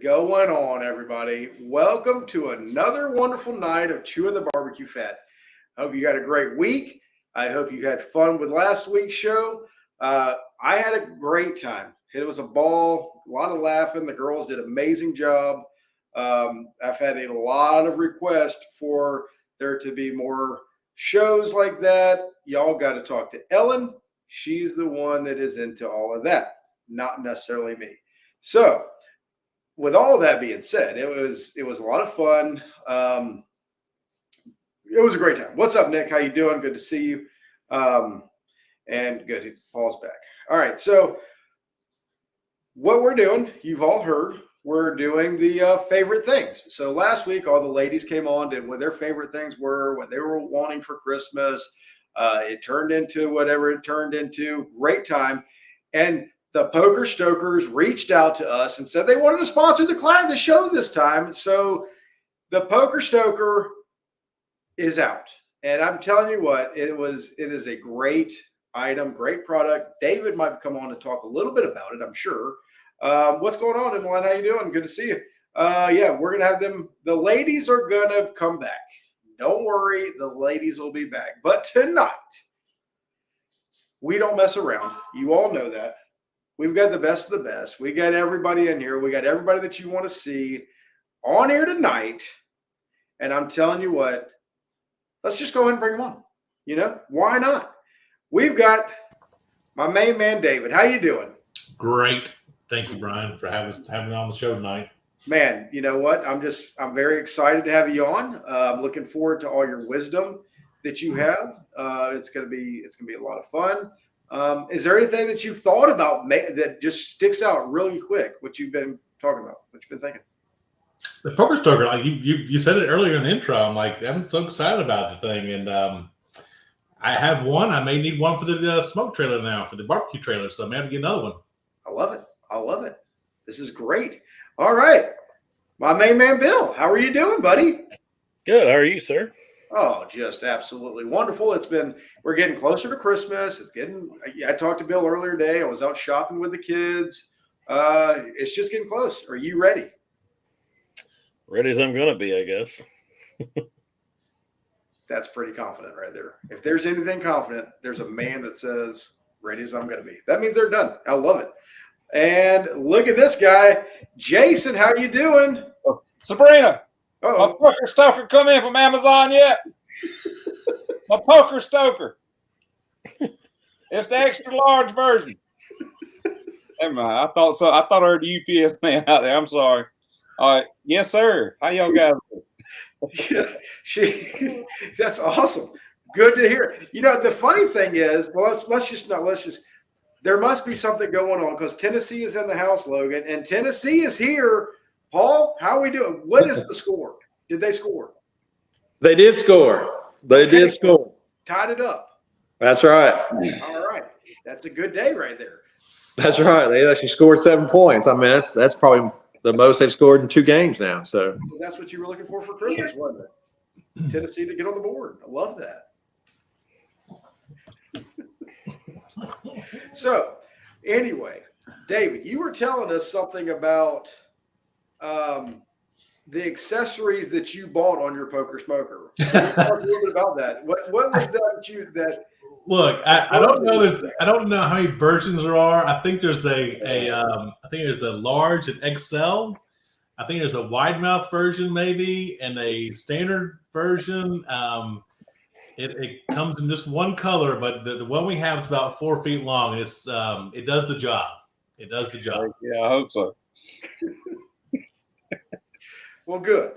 going on, everybody? Welcome to another wonderful night of Chewin the BBQ Fat. I hope you had a great week. I hope you had fun with last week's show. I had a great time. It was a ball, a lot of laughing. The girls did an amazing job. I've had a lot of requests for there to be more shows like that. Y'all got to talk to Ellen. She's the one that is into all of that, not necessarily me. So, with all of that being said, it was a lot of fun. It was a great time. What's up, Nick? How you doing? Good to see you. And good. Paul's back. All right. So what we're doing, you've all heard, we're doing the favorite things. So last week, all the ladies came on, did what their favorite things were, what they were wanting for Christmas. It turned into whatever it turned into. Great time. And the Poker Stokers reached out to us and said they wanted to sponsor the show this time. So the Poker Stoker is out. And I'm telling you what, it is a great item, great product. David might come on and talk a little bit about it, I'm sure. What's going on, Emmeline? How you doing? Good to see you. Yeah, we're going to have them. The ladies are going to come back. Don't worry, the ladies will be back. But tonight, we don't mess around. You all know that. We've got the best of the best. We got everybody in here. We got everybody that you want to see on here tonight. And I'm telling you what, let's just go ahead and bring them on. You know, why not? We've got my main man, David. How you doing? Great. Thank you, Brian, for having me on the show tonight. Man, you know what? I'm very excited to have you on. I'm looking forward to all your wisdom that you have. It's gonna be a lot of fun. Is there anything that you've thought about that just sticks out really quick? What you've been talking about? What you've been thinking? The Poker Stoker, like you said it earlier in the intro. I'm so excited about the thing, and I have one. I may need one for the smoke trailer now, for the barbecue trailer. So I may have to get another one. I love it. I love it. This is great. All right, my main man, Bill. How are you doing, buddy? Good. How are you, sir? Oh, just absolutely wonderful. We're getting closer to Christmas. I talked to Bill earlier today. I was out shopping with the kids. It's just getting close. Are you ready? Ready as I'm going to be, I guess. That's pretty confident right there. If there's anything confident, there's a man that says, ready as I'm going to be. That means they're done. I love it. And look at this guy. Jason, how you doing? Sabrina. Uh-oh. My Poker Stoker come in from Amazon yet? My Poker Stoker. It's the extra large version. Never mind. I thought so. I thought I heard the UPS man out there. I'm sorry. All right. Yes, sir. How y'all guys doing? Yeah, that's awesome. Good to hear. You know, the funny thing is, well, there must be something going on because Tennessee is in the house, Logan, and Tennessee is here. Paul, how are we doing? What is the score? Did they score? They did score. They did score. Tied it up. That's right. All right. That's a good day right there. That's right. They actually scored 7 points. I mean, that's probably the most they've scored in 2 games now. So that's what you were looking for Christmas, wasn't it? Tennessee to get on the board. I love that. So, anyway, David, you were telling us something about the accessories that you bought on your Poker Smoker. Can you talk a little bit about that? What was that Look, I don't know. I don't know how many versions there are. I think there's a large and XL. I think there's a wide mouth version maybe, and a standard version. It comes in just one color, but the one we have is about 4 feet long. And it does the job. It does the job. Yeah, I hope so. Well, good.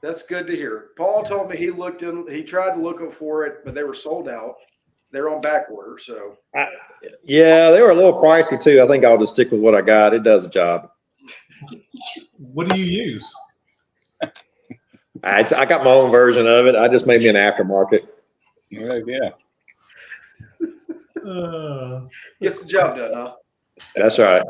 That's good to hear. Paul told me he tried to look for it, but they were sold out. They're on back order. So yeah, they were a little pricey too. I think I'll just stick with what I got. It does the job. What do you use? I got my own version of it. I just made me an aftermarket. Yeah. Gets the job done, huh? That's right.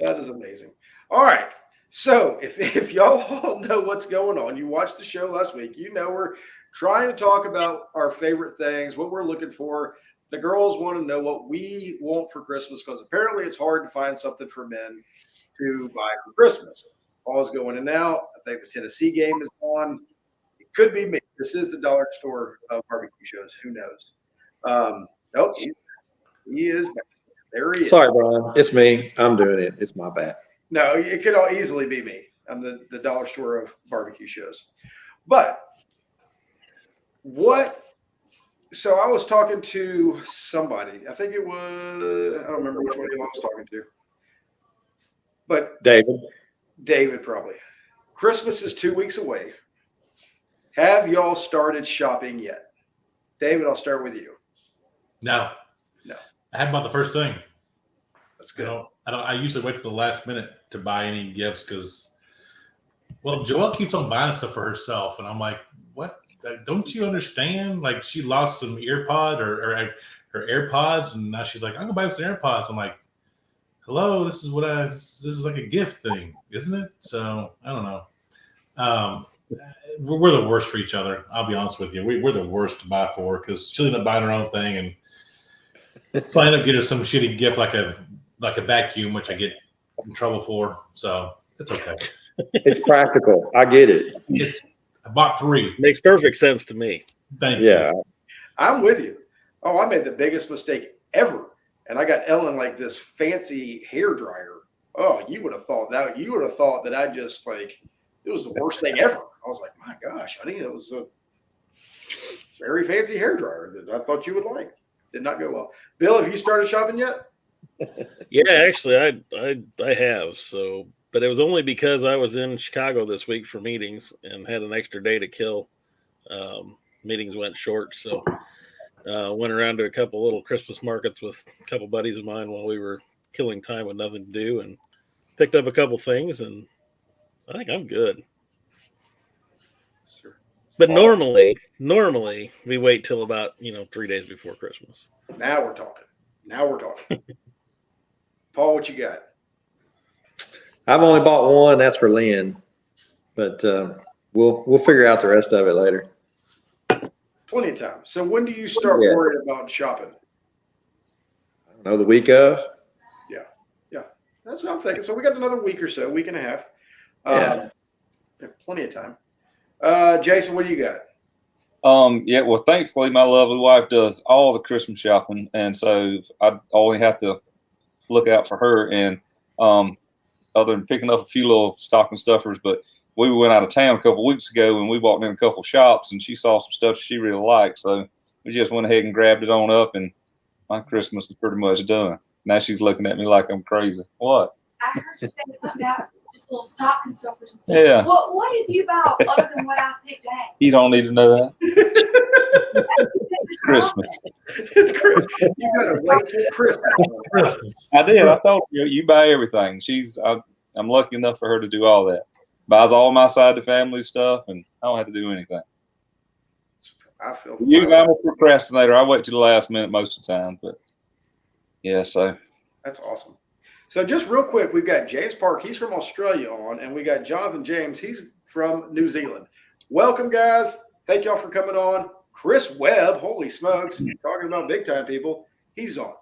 That is amazing. All right. So if y'all all know what's going on, you watched the show last week, you know we're trying to talk about our favorite things, what we're looking for. The girls want to know what we want for Christmas because apparently it's hard to find something for men. to buy for Christmas. Paul's going in now. I think the Tennessee game is on. It could be me. This is the dollar store of barbecue shows. Who knows? Nope, he is back. There he is. Sorry, Brian. It's me. I'm doing it. It's my bad. No, it could all easily be me. I'm the dollar store of barbecue shows. But so I was talking to somebody. I think it was, I don't remember which one I was talking to. But David probably. Christmas is 2 weeks away. Have y'all started shopping yet? David, I'll start with you. No. I haven't bought the first thing. That's good. I usually wait to the last minute to buy any gifts because, well, Joelle keeps on buying stuff for herself, and I'm like, what? Don't you understand? Like, she lost some earpod or her AirPods, and now she's like, I'm gonna buy some AirPods. I'm like, hello, this is like a gift thing, isn't it? So I don't know. We're the worst for each other. I'll be honest with you. We're the worst to buy for because she'll end up buying her own thing, and so I end up getting her some shitty gift like a vacuum, which I get in trouble for. So it's okay. It's practical. I get it. I bought 3. Makes perfect sense to me. Thank you. Yeah. I'm with you. Oh, I made the biggest mistake ever. And I got Ellen like this fancy hair dryer. Oh, you would have thought that I just like, it was the worst thing ever. I was like, my gosh, honey, it was a very fancy hair dryer that I thought you would like. Did not go well. Bill, have you started shopping yet? Yeah, actually, I have. So, but it was only because I was in Chicago this week for meetings and had an extra day to kill. Meetings went short, so went around to a couple little Christmas markets with a couple buddies of mine while we were killing time with nothing to do, and picked up a couple things, and I think I'm good. Sure. But normally we wait till about 3 days before Christmas. Now we're talking. Paul, what you got? I've only bought one. That's for Lynn, but we'll figure out the rest of it later. Plenty of time. So when do you start worrying about shopping? I don't know, the week of. Yeah, that's what I'm thinking. So we got another week or so, week and a half. Yeah. Plenty of time. Jason, what do you got? Yeah, well, thankfully, my lovely wife does all the Christmas shopping, and so I only have to look out for her. And other than picking up a few little stocking stuffers, but we went out of town a couple weeks ago, and we walked in a couple shops, and she saw some stuff she really liked, so we just went ahead and grabbed it on up, and my Christmas is pretty much done. Now she's looking at me like I'm crazy. What? I heard you say something about just a little stocking stuffers. Yeah. What did you buy other than what I picked out? You don't need to know that. Christmas. It's Christmas. You gotta wait till Christmas. I did. I told you, you buy everything. I'm lucky enough for her to do all that. Buys all my side of the family stuff, and I don't have to do anything. I feel. Usually I'm a procrastinator. I wait to the last minute most of the time, but yeah, so. That's awesome. So just real quick, we've got James Park. He's from Australia on, and we got Jonathan James. He's from New Zealand. Welcome, guys. Thank y'all for coming on. Chris Webb, holy smokes, talking about big time people. He's on.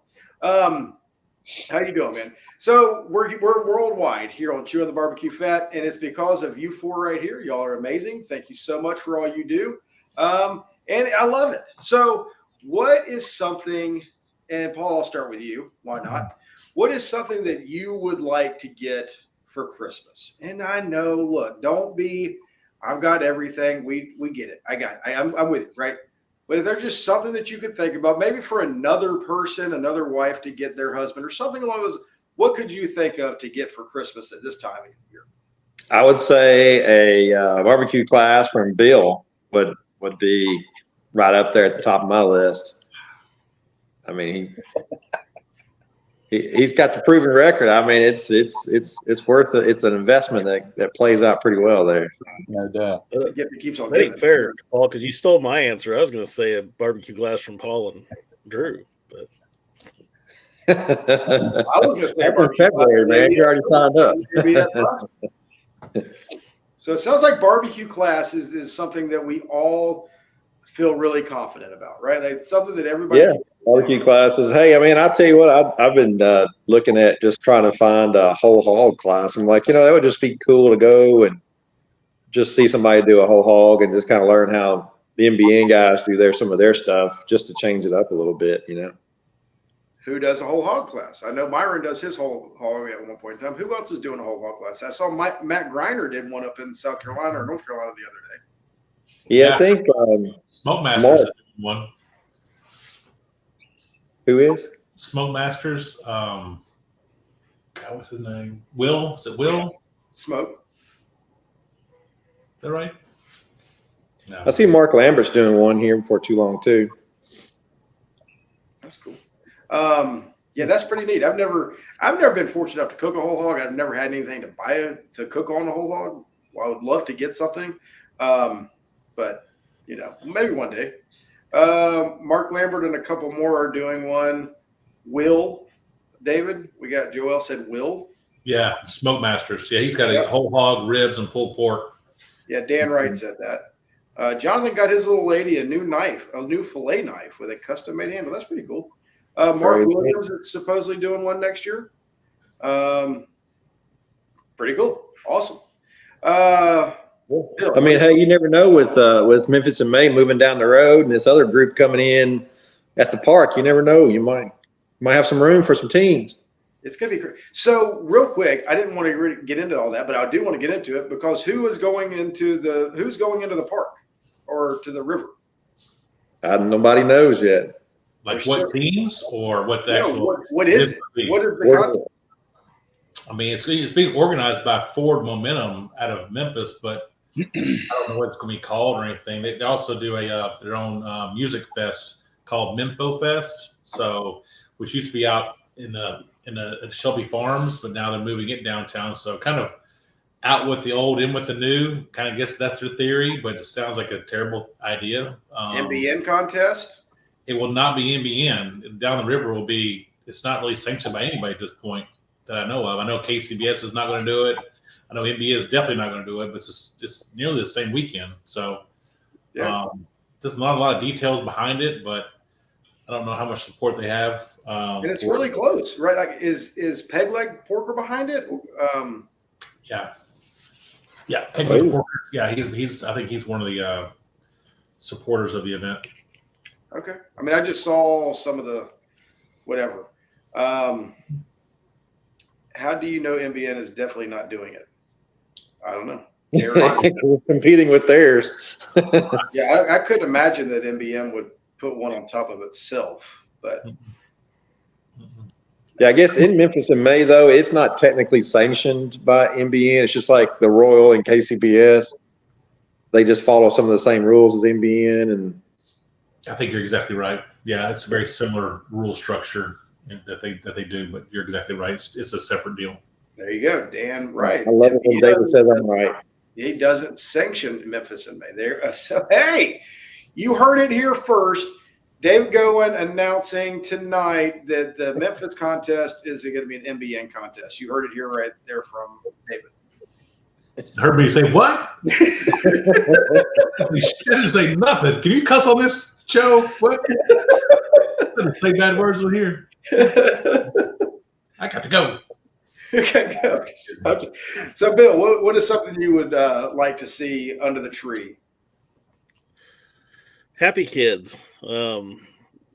How you doing, man? So we're worldwide here on Chewin the BBQ Fat, and it's because of you four right here. Y'all are amazing. Thank you so much for all you do. And I love it. So what is something, and Paul, I'll start with you. Why not? What is something that you would like to get for Christmas? And I know, look, don't be, I've got everything. We get it. I'm with it, right? But if there's just something that you could think about, maybe for another person, another wife to get their husband or something along those, what could you think of to get for Christmas at this time of year? I would say a barbecue class from Bill would be right up there at the top of my list. I mean, he's got the proven record. I mean, it's worth it. It's an investment that plays out pretty well there. No doubt. It keeps on That giving. ain't fair, Paul, because you stole my answer. I was going to say a barbecue glass from Paul and Drew, but I was going to say That's in February, man. You already signed up. So it sounds like barbecue classes is something that we all feel really confident about, right? Like something that everybody can Barbecue classes. Hey, I mean, I'll tell you what, I've been looking at just trying to find a whole hog class. I'm like, that would just be cool to go and just see somebody do a whole hog and just kind of learn how the NBN guys do some of their stuff, just to change it up a little bit, Who does a whole hog class? I know Myron does his whole hog at one point in time. Who else is doing a whole hog class? I saw Matt Griner did one up in South Carolina or North Carolina the other day. Yeah, I think Smoke Masters is doing one. Who is? Smoke Masters. God, what's his name? Will? Is it Will? Smoke. Is that right? No. I see Mark Lambert's doing one here before too long too. That's cool. Yeah, that's pretty neat. I've never been fortunate enough to cook a whole hog. I've never had anything to buy to cook on a whole hog. Well, I would love to get something, but maybe one day. Mark Lambert and a couple more are doing one. Will, David, we got Joel said Will. Yeah, Smoke Masters. Yeah, he's got a whole hog, ribs, and pulled pork. Yeah, Dan Wright said that. Jonathan got his little lady a new knife, a new fillet knife with a custom made handle. That's pretty cool. Mark Williams is supposedly doing one next year. Pretty cool. Awesome. Bill, I mean, hey, you never know with Memphis and May moving down the road and this other group coming in at the park. You never know. You might have some room for some teams. It's gonna be great. So, real quick, I didn't want to really get into all that, but I do want to get into it because who's going into the park or to the river? Nobody knows yet. Like what teams or what the actual? What is it? What is the contest? I mean, it's being organized by Ford Momentum out of Memphis, but I don't know what it's going to be called or anything. They also do their own music fest called Mempho Fest. So, which used to be out in Shelby Farms, but now they're moving it downtown. So, kind of out with the old, in with the new. Kind of guess that's their theory, but it sounds like a terrible idea. NBN contest. It will not be NBN. Down the river will be. It's not really sanctioned by anybody at this point that I know of. I know KCBS is not going to do it. I know NBN is definitely not going to do it, but it's nearly the same weekend. So there's not a lot of details behind it, but I don't know how much support they have. And it's really close, right? Like, is Peg Leg Porker behind it? Yeah. Peg Leg Porker. Yeah, he's. I think he's one of the supporters of the event. Okay. I mean, I just saw some of the whatever. How do you know NBN is definitely not doing it? I don't know. It's competing with theirs. Yeah, I couldn't imagine that NBN would put one on top of itself, but yeah, I guess in Memphis in May though, it's not technically sanctioned by NBN. It's just like the Royal and KCBS. They just follow some of the same rules as NBN, and I think you're exactly right. Yeah, it's a very similar rule structure that they do, but you're exactly right. It's a separate deal. There you go, Dan. Right. I love it when David says I'm right. He doesn't sanction Memphis in May. There. So hey, you heard it here first. David Gowen announcing tonight that the Memphis contest is going to be an NBN contest. You heard it here right there from David. Heard me say what? You didn't say nothing. Can you cuss on this show? What? Didn't say bad words on here. I got to go. Okay. So, Bill, what is something you would like to see under the tree? Happy kids. A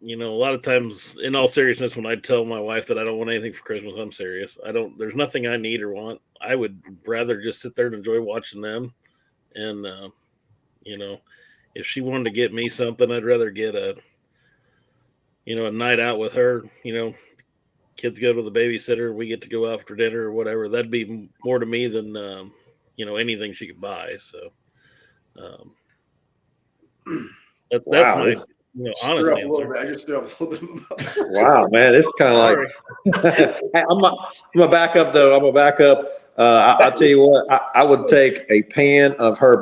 lot of times, in all seriousness, when I tell my wife that I don't want anything for Christmas, I'm serious. There's nothing I need or want. I would rather just sit there and enjoy watching them. And, if she wanted to get me something, I'd rather get a night out with her. Kids go to the babysitter, we get to go out for dinner or whatever. That'd be more to me than, anything she could buy. So, that's my, honestly. I just threw up a little bit. Wow, man, it's kind of like. I'm gonna back up though. I'm gonna back up. I'll tell you what. I would take a pan of her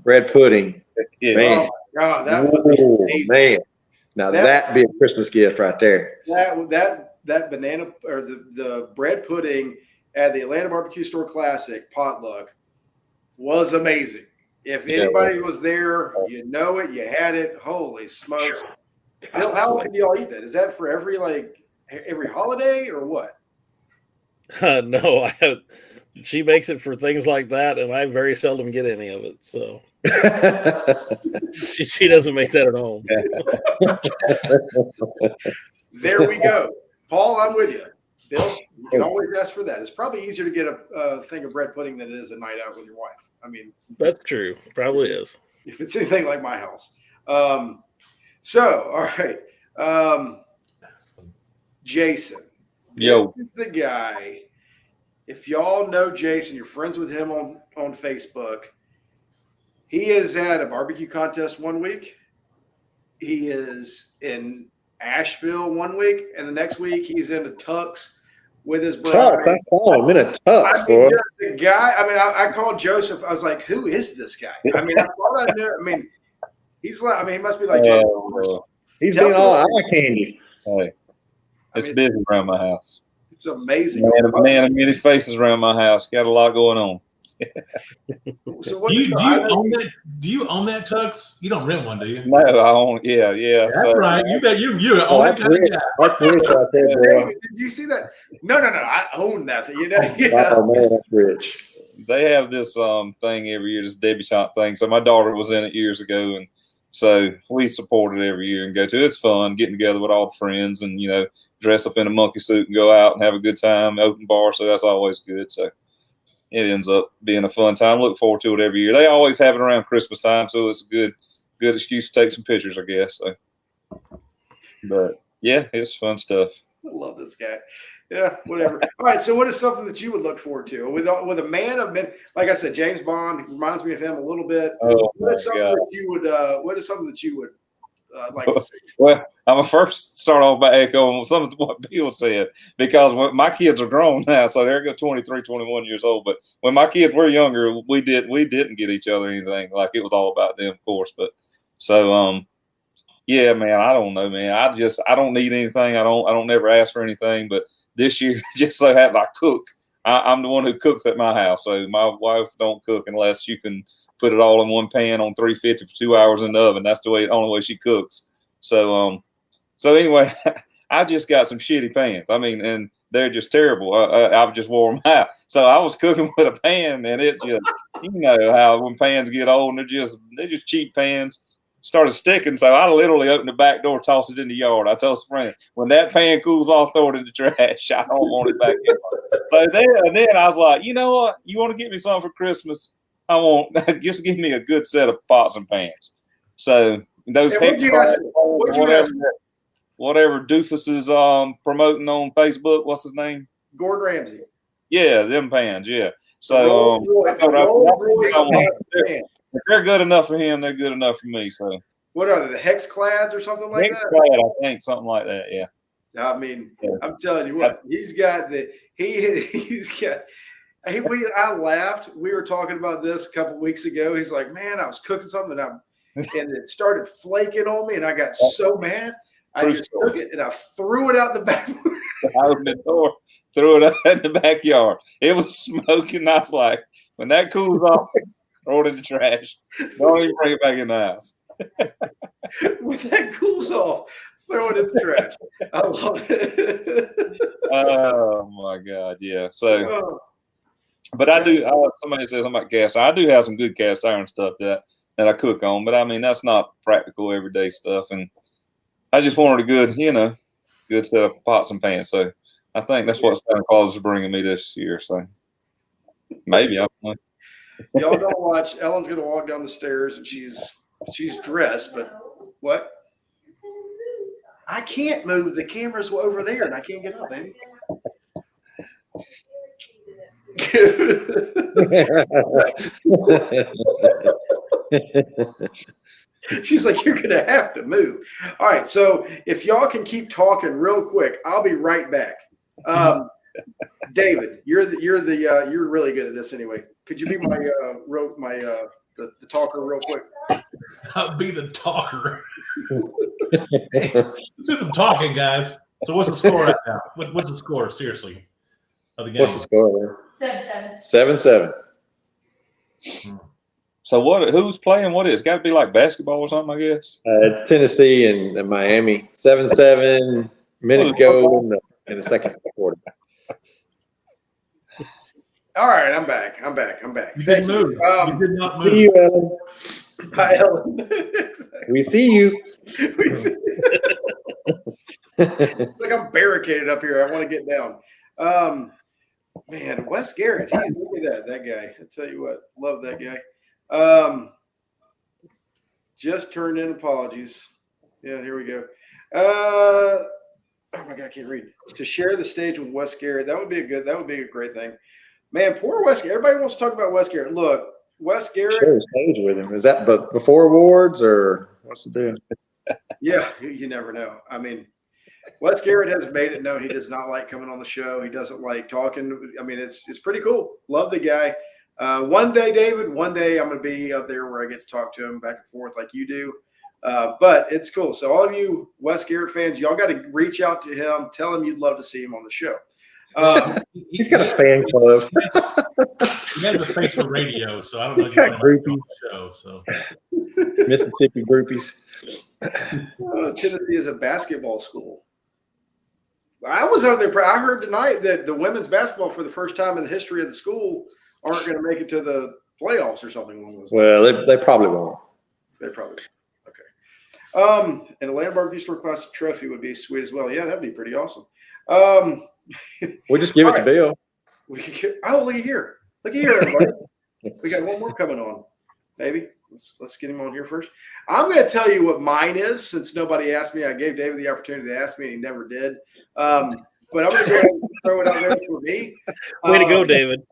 bread pudding. Yeah. Man, Oh, God, that would be amazing. man. Now that'd be a Christmas gift right there. That banana or the bread pudding at the Atlanta Barbecue Store Classic potluck was amazing. If anybody was there, you know it, you had it. Holy smokes. Bill, how often do y'all eat that? Is that for every holiday or what? No, she makes it for things like that, and I very seldom get any of it. So she doesn't make that at home. There we go. Paul, I'm with you. Bill, you can always ask for that. It's probably easier to get a thing of bread pudding than it is a night out with your wife. I mean, that's true. Probably is. If it's anything like my house. So, all right. Jason. Yo. This is the guy. If y'all know Jason, you're friends with him on Facebook. He is at a barbecue contest one week. He is in Asheville one week, and the next week he's in a tux with his brother. Tux, I saw him in a tux, boy. The guy. I mean, I called Joseph. I was like, "Who is this guy?" I mean, I thought I knew. I mean, he's like. I mean, he must be like. He's being all eye candy. Hey, it's busy around my house. It's amazing. Man of many faces around my house. Got a lot going on. So what do you own that tux? You don't rent one, do you? No, I own. Yeah. That's right. You bet you own that kind of guy. That's rich right there, boy. Did you see that? No. I own that thing. You know. Yeah. Oh man, that's rich. They have this thing every year, this debutante thing. So my daughter was in it years ago, and so we support it every year and go to. It's fun getting together with all the friends and dress up in a monkey suit and go out and have a good time. Open bar, so that's always good. So it ends up being a fun time. Look forward to it every year. They always have it around Christmas time, so it's a good excuse to take some pictures, I guess. So, but yeah, it's fun stuff. I love this guy. Yeah, whatever. All right. So, what is something that you would look forward to with a man of men? Like I said, James Bond reminds me of him a little bit. Oh, what is something that you would? What is something that you would like to see? Well, I'm gonna first start off by echoing some of what Bill said, because when my kids are grown now, so they're 23, 21 years old. But when my kids were younger, we didn't get each other anything. Like, it was all about them, of course. But so yeah, man, I don't know, man. I don't need anything. I don't never ask for anything. But this year, just so happen I cook. I'm the one who cooks at my house. So my wife don't cook unless you can put it all in one pan on 350 for 2 hours in the oven. That's the only way she cooks. So anyway, I just got some shitty pans. I mean, and they're just terrible. I've just wore them out. So I was cooking with a pan, and it just, you know how when pans get old, and they're just cheap pans. Started sticking, so I literally opened the back door, tossed it in the yard. I told Spring, when that pan cools off, throw it in the trash. I don't want it back in. So then I was like, you know what? You want to get me something for Christmas? I want just give me a good set of pots and pans. So those whatever Doofus is promoting on Facebook, what's his name? Gordon Ramsay. Yeah, them pans. Yeah. So if they're good enough for him, they're good enough for me. So what are they? The Hex Clads or something like that? Clad, I think, something like that. Yeah. I mean, yeah. I'm telling you what, he's got the he's got. I laughed. We were talking about this a couple of weeks ago. He's like, "Man, I was cooking something and it started flaking on me, and I got so mad. I just took it and I threw it out the back. Out the door, threw it out in the backyard. It was smoking. I was like, when that cools off, throw it in the trash. Don't even bring it back in the house. When that cools off, throw it in the trash. I love it. Oh my God, yeah. So, but I do. Somebody says something about cast iron. I do have some good cast iron stuff that I cook on, but I mean that's not practical everyday stuff. And I just wanted a good, good set of pots and pans. So I think that's what Santa Claus is bringing me this year. So maybe I don't know. Y'all don't watch. Ellen's gonna walk down the stairs and she's dressed, but what? I can't move. The camera's over there and I can't get up, baby. She's like, you're gonna have to move. All right, so if y'all can keep talking real quick, I'll be right back. David, you're really good at this anyway. Could you be the talker real quick? I'll be the talker. Hey, let's do some talking, guys. So what's the score right now? What's the score, seriously, of the game? What's the score? 7-7. 7-7. So what? Who's playing? What is? It's got to be like basketball or something, I guess. It's Tennessee and Miami. 7-7 minute to go in the second quarter. All right, I'm back. You Thank didn't move. you. You did not See move. you, Ellen. Hi, Ellen. We see you. Like I'm barricaded up here. I want to get down. Man, Wes Garrett. Look at that guy. I tell you what, love that guy. Just turned in apologies. Yeah, here we go. Oh my God, I can't read. To share the stage with Wes Garrett, that would be a great thing. Man, poor Wes Garrett. Everybody wants to talk about Wes Garrett. Look, Wes Garrett. Share the stage with him. Is that before awards or what's the deal? Yeah, you never know. I mean, Wes Garrett has made it known he does not like coming on the show. He doesn't like talking. I mean, it's pretty cool. Love the guy. One day, David, I'm going to be up there where I get to talk to him back and forth like you do. But it's cool. So all of you Wes Garrett fans, y'all got to reach out to him. Tell him you'd love to see him on the show. He's got a fan club. He has a face for radio, so I don't know if He's you got want to groupies. on the show. So Mississippi groupies. Tennessee is a basketball school. I was under the. I heard tonight that the women's basketball, for the first time in the history of the school, aren't going to make it to the playoffs or something along those lines. Well, they probably won't. They probably okay. And a Land Barbecue Store Classic trophy would be sweet as well. Yeah, that'd be pretty awesome. We'll just give it All to right. Bill. We could get, oh, look at here, everybody. We got one more coming on. Maybe let's get him on here first. I'm going to tell you what mine is, since nobody asked me. I gave David the opportunity to ask me, and he never did. But I'm going to go ahead and throw it out there for me. Way to go, David.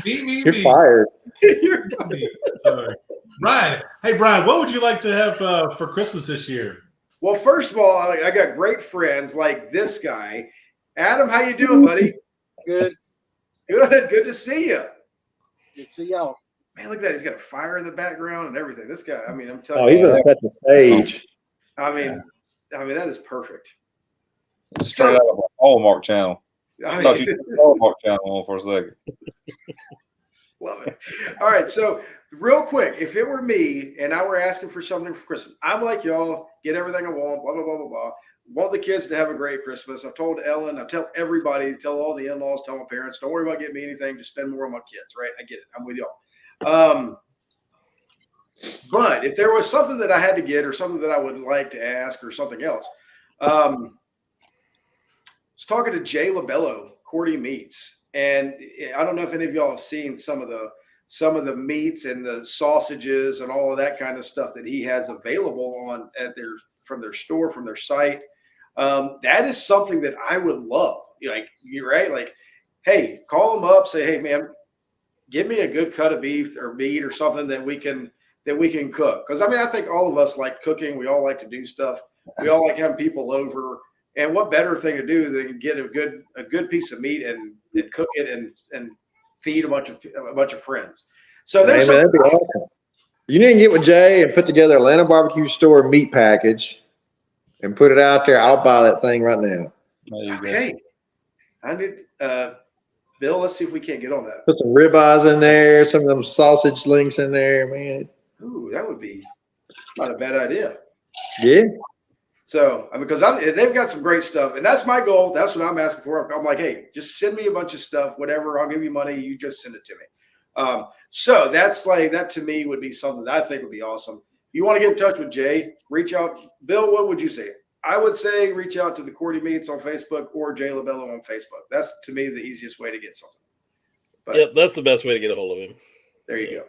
You're fired. me. Sorry. Brian. Hey, Brian, what would you like to have for Christmas this year? Well, first of all, I got great friends like this guy. Adam, how you doing, buddy? Good. Good to see you. Good to see y'all. Man, look at that. He's got a fire in the background and everything. This guy, I mean, I'm Oh, telling he you. doesn't set the stage. I mean, that is perfect. Straight out of a Hallmark channel. I I thought mean, you put the Hallmark channel on for a second. love it. All right. So real quick, if it were me and I were asking for something for Christmas, I'm like y'all, get everything I want, blah, blah, blah, blah, blah. Want the kids to have a great Christmas. I've told Ellen, I tell everybody, tell all the in-laws, tell my parents, don't worry about getting me anything, just spend more on my kids, right? I get it. I'm with y'all. But if there was something that I had to get or something that I would like to ask or something else, I was talking to Jay LaBello, Cordy Meats, and I don't know if any of y'all have seen some of the meats and the sausages and all of that kind of stuff that he has available from their store, from their site. That is something that I would love. Like, you're right. Like, hey, call them up, say, hey, man, give me a good cut of beef or meat or something that we can cook. Because I mean, I think all of us like cooking. We all like to do stuff. We all like having people over. And what better thing to do than get a good piece of meat and cook it and feed a bunch of friends. So there's That'd be awesome. You need to get with Jay and put together a Atlanta Barbecue Store meat package and put it out there. I'll buy that thing right now. okay. I need Bill. Let's see if we can't get on that. Put some ribeyes in there, some of them sausage links in there, man. Ooh, that would be not a bad idea. Yeah. So, because they've got some great stuff, and that's my goal. That's what I'm asking for. I'm like, hey, just send me a bunch of stuff, whatever. I'll give you money. You just send it to me. So that's like, that to me would be something that I think would be awesome. If you want to get in touch with Jay, reach out. Bill, what would you say? I would say reach out to the Cordy Meats on Facebook or Jay LaBello on Facebook. That's, to me, the easiest way to get something. But Yep, that's the best way to get a hold of him. there you go.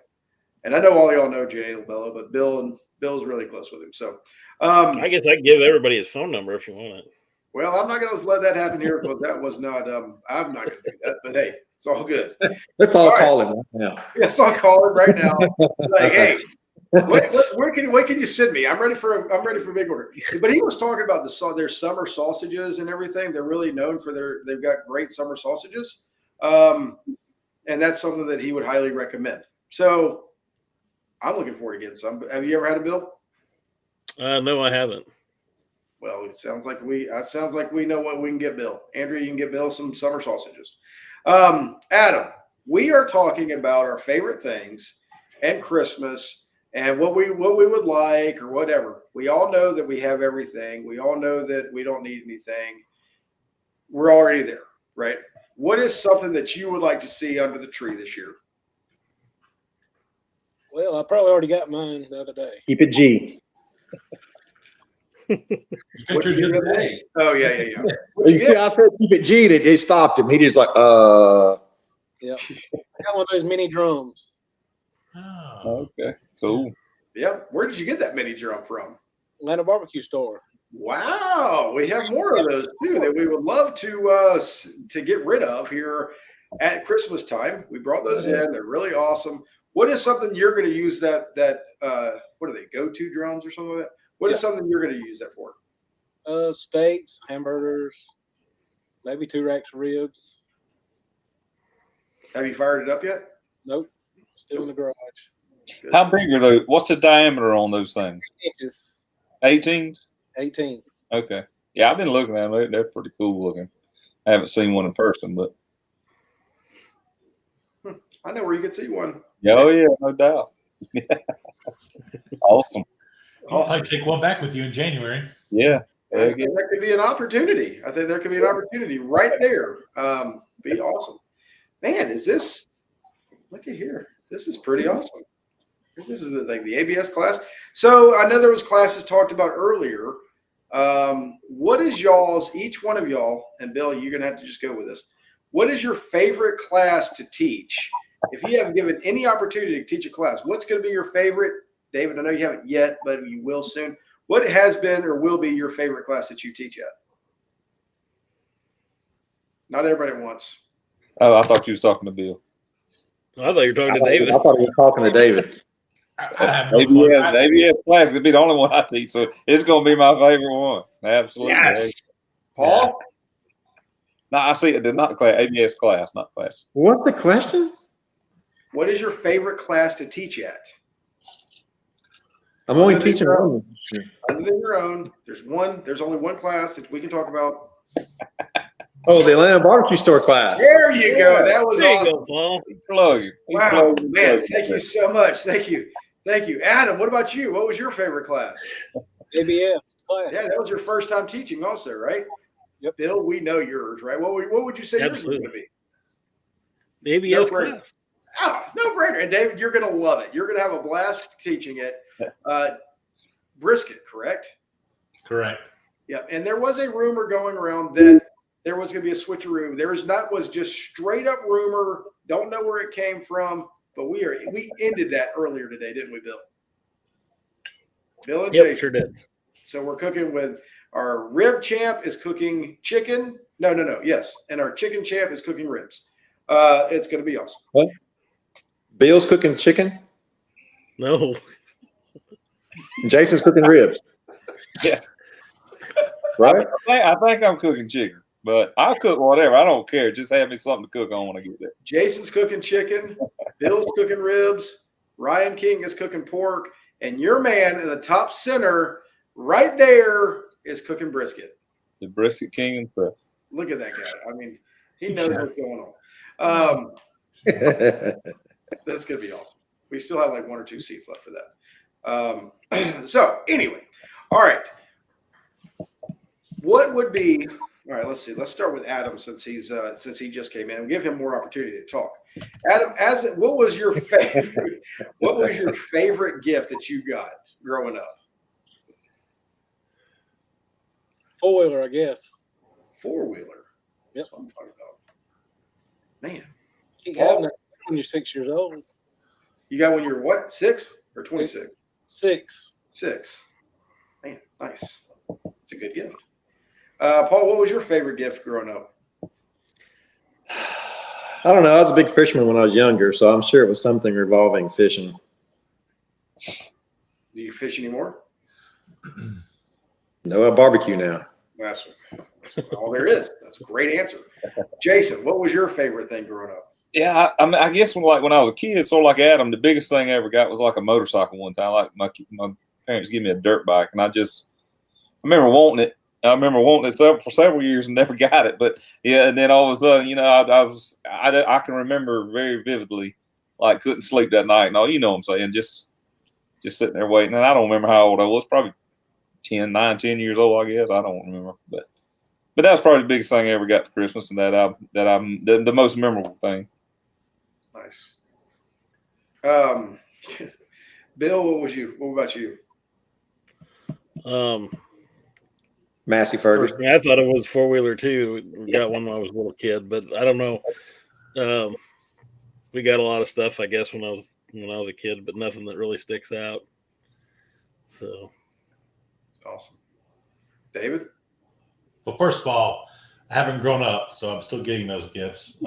And I know all y'all know Jay LaBello, but Bill's really close with him. So I guess I can give everybody his phone number if you want it. well, I'm not going to let that happen here because that was not. I'm not going to do that. But hey, it's all good. Let's all All call him right now. Yes, I'll call him right now. Like, hey, where can you send me? I'm ready for a big order. But he was talking about their summer sausages and everything. They're really known for they've got great summer sausages, and that's something that he would highly recommend. So I'm looking forward to getting some. Have you ever had a Bill? No, I haven't. Well, it sounds like we know what we can get Bill. Andrea, you can get Bill some summer sausages. Adam, We are talking about our favorite things and Christmas and what we would like or whatever. We all know that we have everything. We all know that we don't need anything. We're already there, right? What is something that you would like to see under the tree this year? Well, I probably already got mine the other day. Keep it G. What'd you get the other day? Oh, yeah. What'd you You see, get? I said keep it G, and it stopped him. He just like, Yeah, I got one of those mini drums. Oh. Okay, cool. Yeah. Where did you get that mini drum from? Atlanta barbecue store. Wow, we have more of those too that we would love to get rid of here at Christmas time. We brought those in; they're really awesome. What is something you're going to use that what are they, go-to drums or something like that? What is something you're going to use that for? Steaks, hamburgers, maybe 2 racks of ribs. Have you fired it up yet? Nope, still in the garage. Good. How big are those? What's the diameter on those things? 8 inches, 18s? 18. Okay. Yeah, I've been looking at them. They're pretty cool looking. I haven't seen one in person, but I know where you could see one. oh yeah, no doubt. Awesome. I'll probably take one back with you in January. Yeah. I think that could be an opportunity. I think there could be an opportunity right there. Be awesome. Man, is this? Look at here. This is pretty awesome. This is like the ABS class. So I know there was classes talked about earlier. What is y'all's, each one of y'all, and Bill, you're going to have to just go with this. What is your favorite class to teach? If you have given any opportunity to teach a class, what's going to be your favorite? David, I know you haven't yet, but you will soon. What has been or will be your favorite class that you teach at? Not everybody at once. Oh, I thought you was talking to Bill. I thought you were talking to David. I thought he was talking to David. I have no clue. ABS class would be the only one I teach, so it's going to be my favorite one. Absolutely. Yes. Paul? No, I see it. They're not class. ABS class, not class. What's the question? What is your favorite class to teach at? I'm only Other than teaching your one. Other than your own, there's only one class that we can talk about. Oh, the Atlanta barbecue store class. There you go. That was There you awesome. go, Paul. Plug you. Wow, man. Thank you so much. Thank you. Adam, what about you? What was your favorite class? ABS class. Yeah, that was your first time teaching also, right? Yep. Bill, we know yours, right? What would you say yours was going to be? The ABS No brainer. class. Oh, no brainer. And David, you're going to love it. You're going to have a blast teaching it. Brisket, correct? Correct. Yeah. And there was a rumor going around that there was going to be a switcheroo. Was just straight up rumor. Don't know where it came from, but we ended that earlier today, didn't we, Bill? Bill and Jason. Sure did. So we're cooking with our rib champ is cooking chicken. No. Yes. And our chicken champ is cooking ribs. It's going to be awesome. What? Bill's cooking chicken. No. Jason's cooking ribs. Yeah. Right? I think I'm cooking chicken, but I'll cook whatever. I don't care. Just have me something to cook on when I get there. Jason's cooking chicken. Bill's cooking ribs. Ryan King is cooking pork. And your man in the top center right there is cooking brisket. The brisket king and stuff. Look at that guy. I mean, he knows what's going on. That's going to be awesome. We still have like 1 or 2 seats left for that. So anyway, all right. What would be, all right, let's see. Let's start with Adam since he just came in and give him more opportunity to talk. Adam, what was your favorite gift that you got growing up? 4-wheeler, I guess. 4-wheeler. Yep. That's what I'm talking about. Man. You can't have that when you're 6 years old. You got when you're what? 6 or 26? 6. 6. Man, nice. It's a good gift. Paul, what was your favorite gift growing up? I don't know. I was a big fisherman when I was younger, so I'm sure it was something revolving fishing. Do you fish anymore? No, I barbecue now. That's all there is. That's a great answer. Jason, what was your favorite thing growing up? Yeah, I guess when I was a kid, sort of like Adam, the biggest thing I ever got was like a motorcycle one time. Like my parents gave me a dirt bike, and I remember wanting it. I remember wanting it for several years and never got it. But yeah, and then all of a sudden, I can remember very vividly, like couldn't sleep that night and all. You know what I'm saying? Just sitting there waiting. And I don't remember how old I was. Probably 10 years old, I guess. I don't remember, but that was probably the biggest thing I ever got for Christmas, and the most memorable thing. Nice. Bill, what about you? Massey First Ferguson. thing I thought it was 4-wheeler too. We got one when I was a little kid, but I don't know. We got a lot of stuff, I guess, when I was a kid, but nothing that really sticks out. So Awesome. David? Well, first of all, I haven't grown up, so I'm still getting those gifts.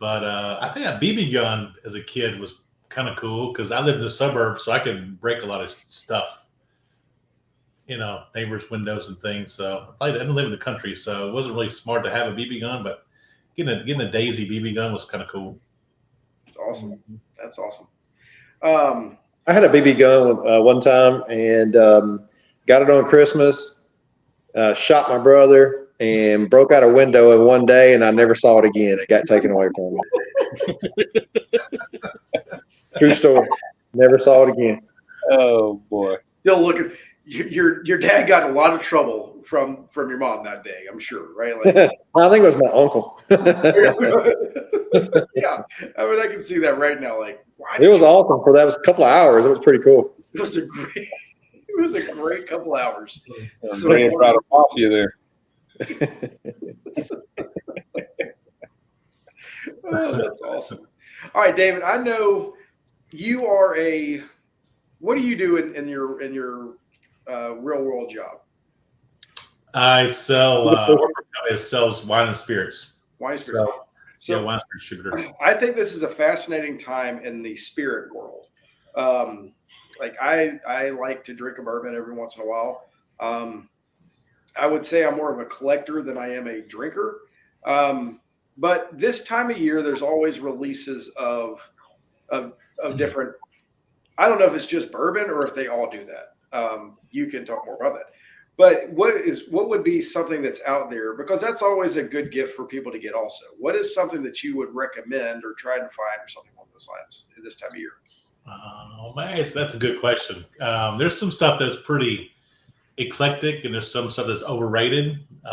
But I think a BB gun as a kid was kind of cool because I lived in the suburbs, so I could break a lot of stuff, neighbors' windows and things. So I didn't live in the country, so it wasn't really smart to have a BB gun, but getting a Daisy BB gun was kind of cool. That's awesome. That's awesome. I had a BB gun one time and got it on Christmas, shot my brother, and broke out a window in one day, and I never saw it again. It got taken away from me. True story. Never saw it again. Oh boy. Still looking. Your dad got in a lot of trouble from your mom that day, I'm sure, right? Like, I think it was my uncle. yeah, I mean, I can see that right now. Like, it was awesome for that. Was a couple of hours. It was pretty cool. It was a great couple hours. So proud of mafia there. Oh, that's awesome. All right, David, I know you are what do you do in your real world job? I sell it sells wine and spirits. Wine and spirits. So wine and spirits distributor. I think this is a fascinating time in the spirit world. Like I like to drink a bourbon every once in a while. I would say I'm more of a collector than I am a drinker. But this time of year, there's always releases of different. I don't know if it's just bourbon or if they all do that. You can talk more about that. But what would be something that's out there? Because that's always a good gift for people to get also. What is something that you would recommend or try to find or something along those lines at this time of year? Oh man, that's a good question. There's some stuff that's pretty eclectic, and there's some stuff that's overrated. A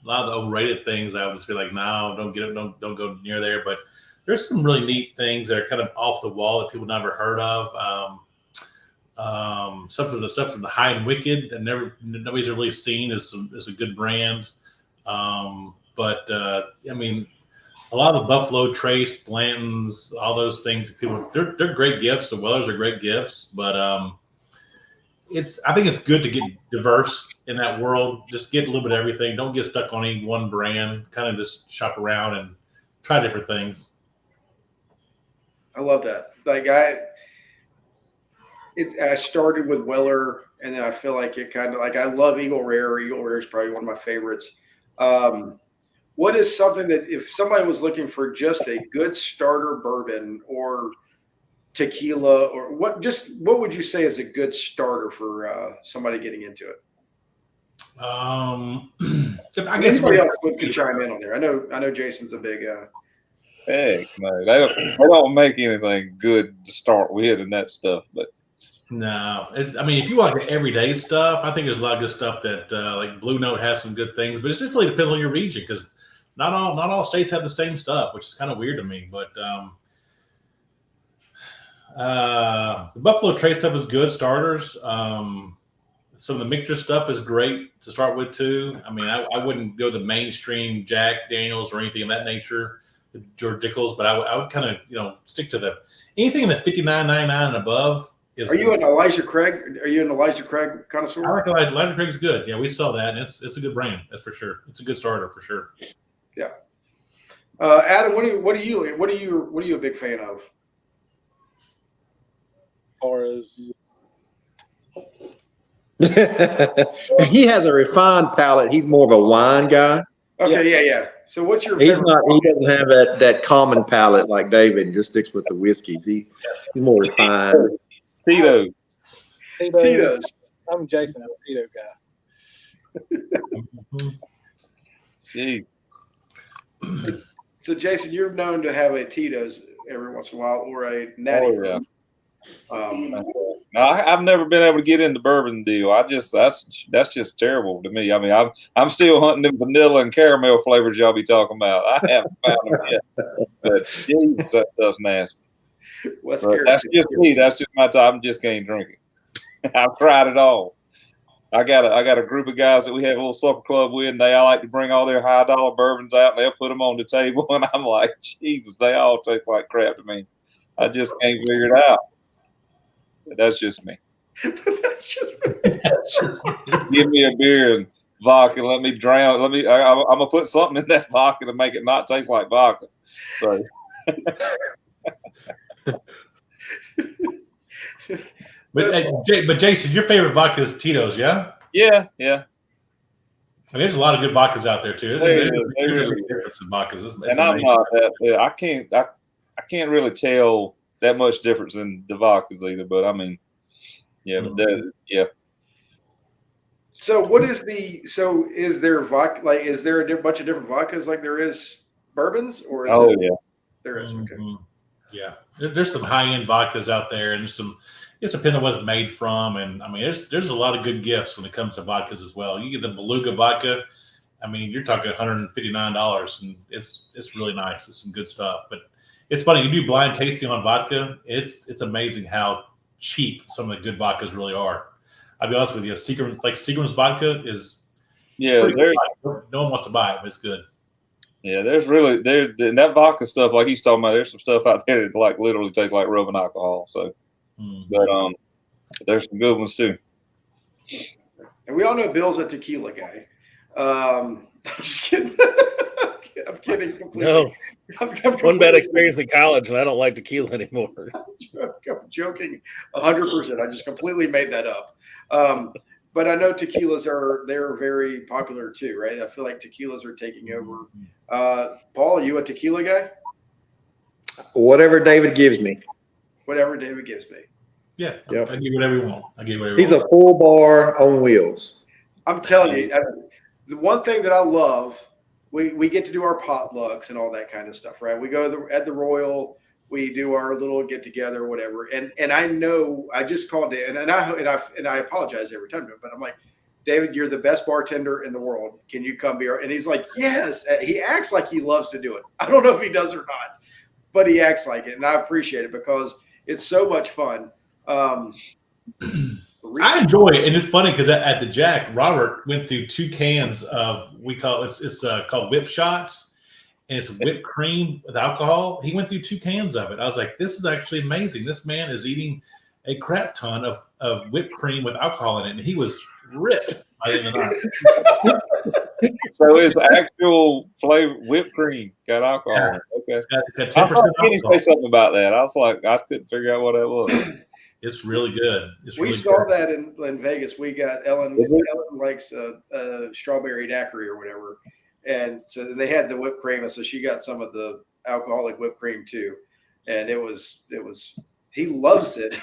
lot of the overrated things, I would just be like, no, don't get it, don't go near there. But there's some really neat things that are kind of off the wall that people never heard of. Something from the High and Wicked that nobody's really seen is a good brand. But I mean, a lot of the Buffalo Trace, Blanton's, all those things, they're great gifts. The Wellers are great gifts, but I think it's good to get diverse in that world. Just get a little bit of everything. Don't get stuck on any one brand. Kind of just shop around and try different things. I love that. Like I started with Weller, and then I feel like it kind of like I love Eagle Rare. Eagle Rare is probably one of my favorites. What is something that if somebody was looking for just a good starter bourbon or tequila or what would you say is a good starter for somebody getting into it? I guess anybody else could chime in on there. I know Jason's a big. Heck no, they don't make anything good to start with and that stuff. But no, I mean, if you want like everyday stuff, I think there's a lot of good stuff that like Blue Note has some good things, but it just really depends on your region because not all states have the same stuff, which is kind of weird to me. But the Buffalo Trace stuff is good starters. Some of the mixture stuff is great to start with too. I mean, I wouldn't go the mainstream Jack Daniels or anything of that nature, the George Dickel's, but I would kind of stick to anything in the $59.99 and above. Are you an Elijah Craig? Are you an Elijah Craig connoisseur? I like Elijah Craig's good. Yeah, we saw that, and it's a good brand. That's for sure. It's a good starter for sure. Yeah. Adam, what are you a big fan of? Or as he has a refined palate. He's more of a wine guy. Okay, yeah. So what's your He favorite? doesn't have that common palate like David and just sticks with the whiskeys. He's more refined. Tito's. Tito's. I'm Jason. I'm a Tito guy. Gee. So, Jason, you're known to have a Tito's every once in a while or a Natty. Oh, yeah. Um, No, I've never been able to get into bourbon deal. That's just terrible to me. I mean, I'm still hunting them vanilla and caramel flavors y'all be talking about. I haven't found them yet. But geez, that stuff's nasty. what's But that's just me. That's just my type. I just can't drink it. I've tried it all. I got a group of guys that we have a little supper club with, and they all like to bring all their high dollar bourbons out, and they'll put them on the table, and I'm like, Jesus, they all taste like crap to me. I just can't figure it out. But that's just me. That's just Give me a beer and vodka, let me drown. I'm gonna put something in that vodka to make it not taste like vodka. So. But Jason, your favorite vodka is Tito's, yeah? Yeah. I mean, there's a lot of good vodkas out there too. There's a big difference in vodkas. It's And I'm amazing. not that. Yeah, I can't really tell that much difference in the vodkas either. But I mean, yeah, but yeah. So is there vodka, like, is there a bunch of different vodkas like there is bourbons, or is Yeah. there is? Okay. Mhm. Yeah, there's some high end vodkas out there, and it's depending on what it's made from, and I mean, there's a lot of good gifts when it comes to vodkas as well. You get the Beluga vodka, I mean, you're talking $159, and it's really nice. It's some good stuff. But it's funny, you do blind tasting on vodka. It's amazing how cheap some of the good vodkas really are. I'll be honest with you, Seagram's vodka is pretty good. No one wants to buy it, but it's good. Yeah, there's that vodka stuff like he's talking about. There's some stuff out there that like literally tastes like rubbing alcohol. So, but there's some good ones too. And we all know Bill's a tequila guy. I'm just kidding. I'm kidding completely. No, I'm one bad experience in college, and I don't like tequila anymore. I'm joking 100%. I just completely made that up. But I know tequilas they're very popular too, right? I feel like tequilas are taking over. Paul, are you a tequila guy? Whatever David gives me. Whatever David gives me. Yeah, Yep. I give whatever you want. He's a full bar on wheels. I'm telling you, the one thing that I love, we get to do our potlucks and all that kind of stuff, right? We go at the Royal, we do our little get together, whatever. And I know I just called David, and I apologize every time, but I'm like, David, you're the best bartender in the world. Can you come be our? And he's like, yes. He acts like he loves to do it. I don't know if he does or not, but he acts like it, and I appreciate it because it's so much fun. I enjoy it, and it's funny because at the Jack, Robert went through 2 cans of it's called whip shots, and it's whipped cream with alcohol. He went through 2 cans of it. I was like, this is actually amazing. This man is eating a crap ton of whipped cream with alcohol in it, and he was ripped by the end of the night. So it's actual flavor whipped cream got alcohol. Yeah. Okay. It's got 10% alcohol. Say something about that. I was like, I couldn't figure out what that was. It's really good. We saw that in Vegas. We got Ellen likes a strawberry daiquiri or whatever. And so they had the whipped cream. And so she got some of the alcoholic whipped cream too. And it was, he loves it.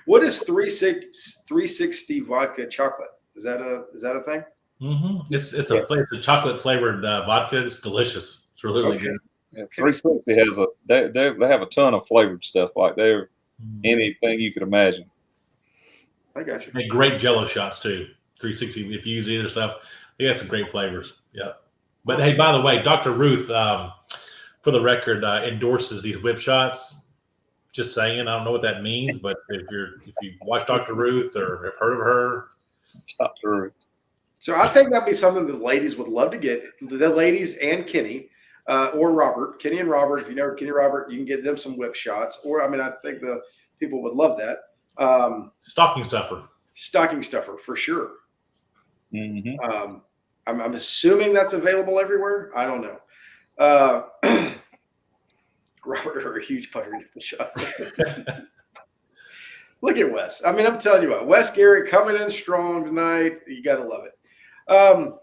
What is 360 vodka chocolate? Is that a thing? Mm-hmm. It's a chocolate flavored vodka. It's delicious. It's really good. Yeah, 360 has they have a ton of flavored stuff. Like they're anything you could imagine. I got you. And great Jello shots too. 360. If you use either stuff, they got some great flavors. Yeah. But hey, by the way, Dr. Ruth, for the record, endorses these whip shots. Just saying, I don't know what that means, but if you watch Dr. Ruth or have heard of her, Dr. Ruth. So I think that'd be something the ladies would love to get. The ladies and Kenny, or Robert, Kenny and Robert. If you know Kenny Robert, you can get them some whip shots. Or I mean, I think the people would love that. Stocking stuffer. Stocking stuffer for sure. Mm-hmm. I'm assuming that's available everywhere. I don't know. Robert are a huge putter shot. Look at Wes. I mean, I'm telling you what, Wes Garrett coming in strong tonight. You got to love it. All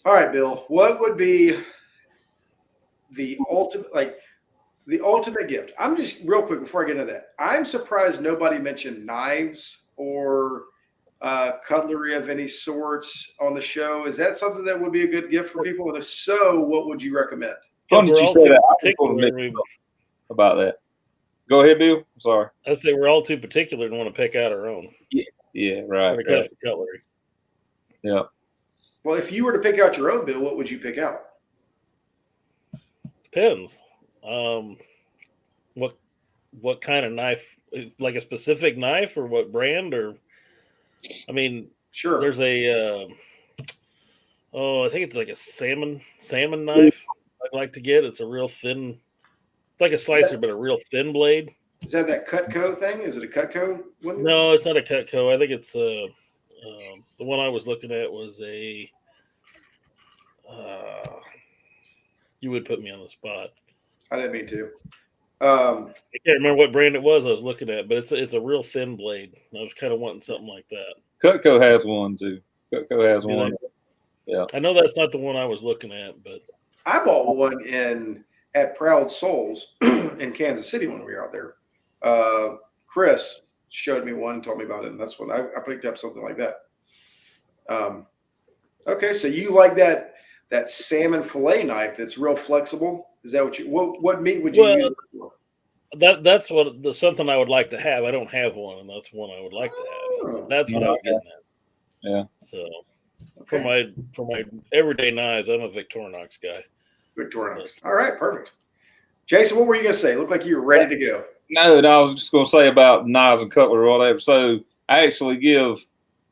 right, Bill, what would be the ultimate gift? I'm just real quick before I get into that. I'm surprised nobody mentioned knives or cutlery of any sorts on the show? Is that something that would be a good gift for people? And if so, what would you recommend? Funny Funny we're you all say too that. I was particular. gonna make about that. Go ahead, Bill. Sorry. I say we're all too particular and want to pick out our own Yeah, right. when it comes to cutlery. Yeah. Well, if you were to pick out your own, Bill, what would you pick out? Depends. What kind of knife? Like a specific knife, or what brand? Or I mean, Sure. there's a I think it's like a salmon knife. I'd like to get. It's a real thin. It's like a slicer, but a real thin blade. Is that Cutco thing? Is it a Cutco one? No, it's not a Cutco. I think it's the one I was looking at was a. You would put me on the spot. I didn't mean to. I can't remember what brand it was I was looking at, but it's a real thin blade. I was kind of wanting something like that. Cutco has one too. Cutco has one. Yeah. I know that's not the one I was looking at, but I bought one at Proud Souls in Kansas City when we were out there. Chris showed me one, told me about it, and that's when I picked up something like that. Okay, so you like that salmon fillet knife that's real flexible? Is that what meat would you use it for? That's something I would like to have. I don't have one, and that's one I would like to have. Oh, That's what I was getting at. Yeah. So okay. for my everyday knives, I'm a Victorinox guy. Victorinox. All right, perfect. Jason, what were you gonna say? Looked like you were ready to go. No, I was just gonna say about knives and cutlery or whatever. So I actually give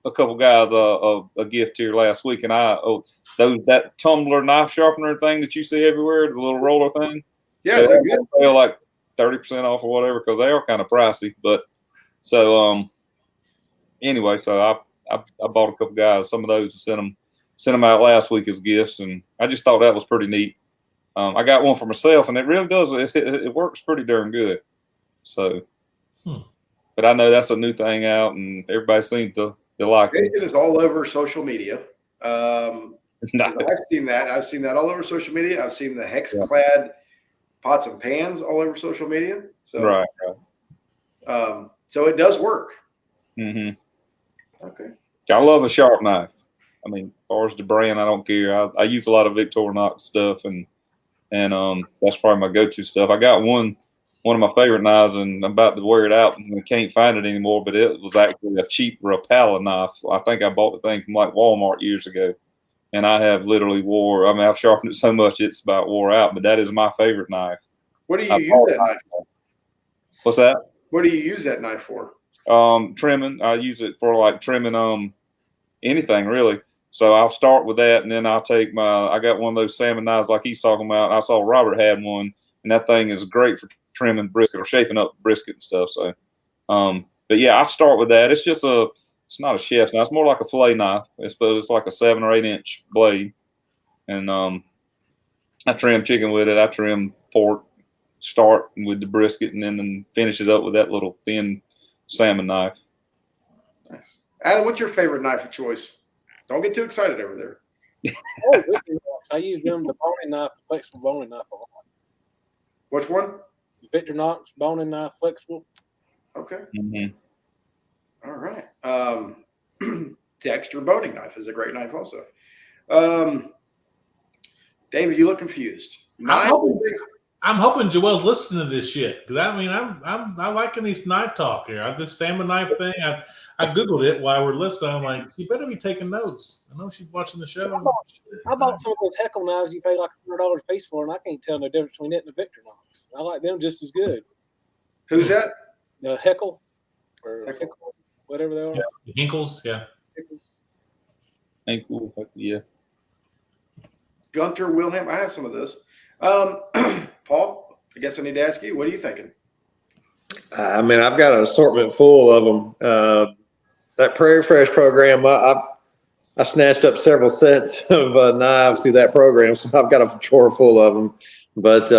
a couple guys a gift here last week, and that tumbler knife sharpener thing that you see everywhere, the little roller thing. Yeah, so is that good? they're like 30% off or whatever because they are kind of pricey. But so anyway, so I bought a couple guys some of those and sent them out last week as gifts, and I just thought that was pretty neat. I got one for myself, and it really does. It works pretty darn good. So, but I know that's a new thing out, and everybody seems to like it. Jason is all over social media. I've seen that. I've seen that all over social media. I've seen the hex-clad pots and pans all over social media. So right. So it does work. Mm-hmm. Okay. I love a sharp knife. I mean, as far as the brand, I don't care. I use a lot of Victorinox stuff, and that's probably my go-to stuff. I got one of my favorite knives, and I'm about to wear it out, and I can't find it anymore. But it was actually a cheap Rapala knife. I think I bought the thing from like Walmart years ago, and I have literally I've sharpened it so much it's about wore out. But that is my favorite knife. What do you use that knife for? What's that? What do you use that knife for? Trimming. I use it for like trimming anything really. So I'll start with that, and then I'll take I got one of those salmon knives like he's talking about. I saw Robert had one, and that thing is great for trimming brisket or shaping up brisket and stuff. So, but yeah, I start with that. It's not a chef's knife. It's more like a fillet knife. It's like a 7 or 8 inch blade, and I trim chicken with it. I trim pork, start with the brisket, and then finish it up with that little thin salmon knife. Nice. Adam, what's your favorite knife of choice? Don't get too excited over there. I use them, the boning knife, the flexible boning knife a lot. Which one? The Victorinox boning knife, flexible. Okay. Mm-hmm. All right. Dexter boning knife is a great knife also. David, you look confused. I'm hoping Joelle's listening to this shit, because I mean I'm liking these knife talk here. This salmon knife thing. I googled it while we're listening. I'm like, you better be taking notes. I know she's watching the show. I bought some of those Heckle knives you pay like $100 a piece for, and I can't tell no difference between it and the Victorinox. I like them just as good. Who's that? The Heckle or Heckle, whatever they are. Yeah. Hinkles, yeah. Ankle, yeah. Gunter Wilhelm. I have some of those. Paul, I guess I need to ask you, what are you thinking? I mean, I've got an assortment full of them. That Prairie Fresh program, I snatched up several sets of knives through that program, so I've got a drawer full of them. But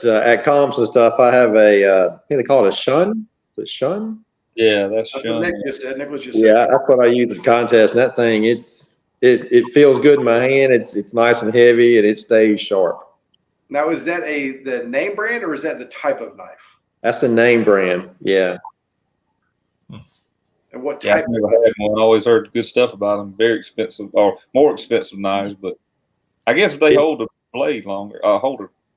at comps and stuff, I have I think they call it a shun. Is it shun? Yeah, that's Sean. Nicholas just said. Yeah, that's what I use at the contest. And that thing, it feels good in my hand. It's nice and heavy, and it stays sharp. Now, is that the name brand, or is that the type of knife? That's the name brand. Yeah. And what Yeah, type? I've never had one. I always heard good stuff about them. Very expensive, or more expensive knives, but I guess if they hold the blade longer,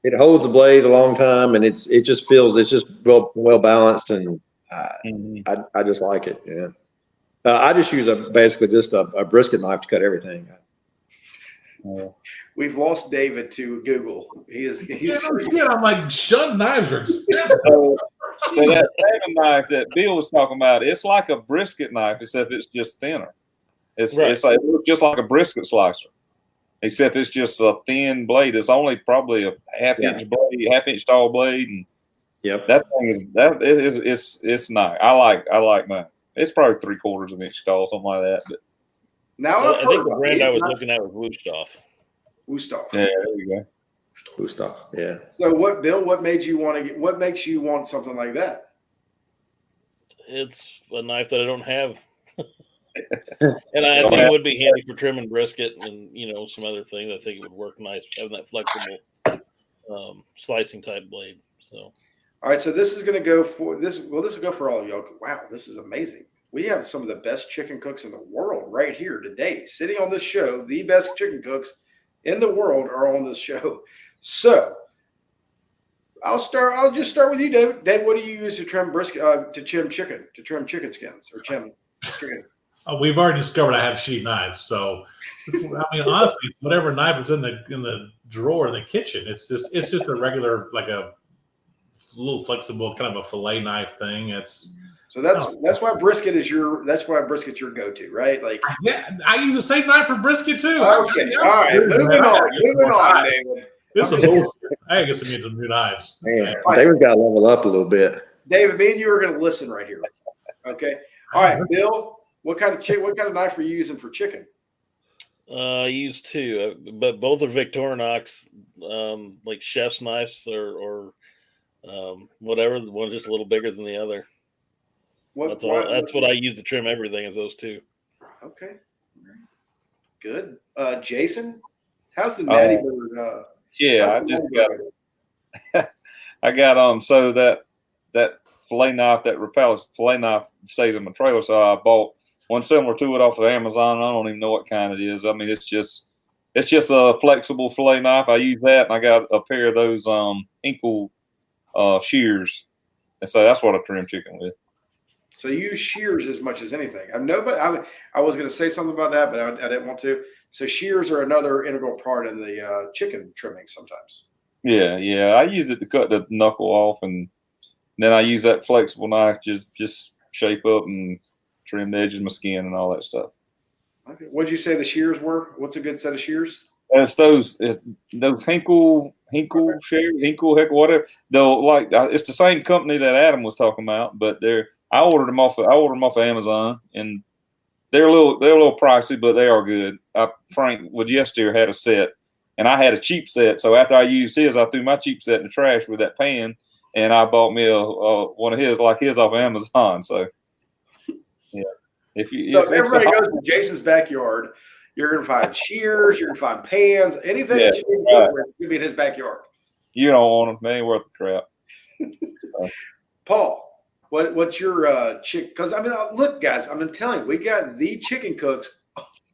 It holds the blade a long time, and it just feels it's just well balanced, and I just like it. Yeah, I just use basically just a brisket knife to cut everything. We've lost David to Google. He's Yeah, I'm like, shun knives are expensive. So that salmon knife that Bill was talking about, it's like a brisket knife, except it's just thinner. It's like it looks just like a brisket slicer, except it's just a thin blade. It's only probably a half-inch blade, half-inch tall blade, and that thing it's nice. I like mine. It's probably 3/4 of an inch tall, something like that. But now I think the brand I was looking at was Wusthof. Wusthof. Yeah, there you go. Wusthof. Yeah. So what, Bill? What made you want to get? What makes you want something like that? It's a knife that I don't have, and I think it would be handy for trimming brisket and some other things. I think it would work nice having that flexible slicing type blade. So. All right, so this is going to go for this. Well, this will go for all of y'all. Wow, this is amazing. We have some of the best chicken cooks in the world right here today, sitting on this show. The best chicken cooks in the world are on this show. So I'll just start with you, David. Dave, what do you use to trim brisket? To trim chicken skins or trim chicken? We've already discovered I have shitty knives, so I mean, honestly, whatever knife is in the drawer in the kitchen, it's just a regular, like a little flexible kind of a fillet knife thing. So that's why brisket's your go-to, right? Like, yeah, I use the same knife for brisket too. Okay, all right, moving on, David. This is bullshit. I guess it means some new knives. Man, David's got to level up a little bit. David, me and you are going to listen right here. Okay. All right, Bill. What kind of knife are you using for chicken? I use two, but both are Victorinox, like chef's knives or whatever. The one's just a little bigger than the other. That's what I use to trim everything. Is those two. Okay. Good. Jason, how's the Natty Bird? Yeah, I got so that fillet knife, that Repellus fillet knife stays in my trailer. So I bought one similar to it off of Amazon. I don't even know what kind it is. I mean, it's just a flexible fillet knife. I use that, and I got a pair of those Hinkle shears, and so that's what I trim chicken with. So you use shears as much as anything. I was going to say something about that, but I didn't want to. So shears are another integral part in the chicken trimming sometimes. Yeah. I use it to cut the knuckle off, and then I use that flexible knife just shape up and trim the edges of my skin and all that stuff. Okay. What'd you say the shears were? What's a good set of shears? It's those Hinkle shears, whatever. It's the same company that Adam was talking about, but I ordered them off of Amazon, and they're a little pricey, but they are good. Frank with yesterday had a set, and I had a cheap set. So after I used his, I threw my cheap set in the trash with that pan, and I bought me one of his off of Amazon. So yeah, if everybody goes to Jason's backyard, you're gonna find shears, you're gonna find pans, anything that you need to cook with, it's gonna be in his backyard. You don't want them; they ain't worth the crap. Paul. What's your chick? Because I mean, look, guys, I'm telling you, we got the chicken cooks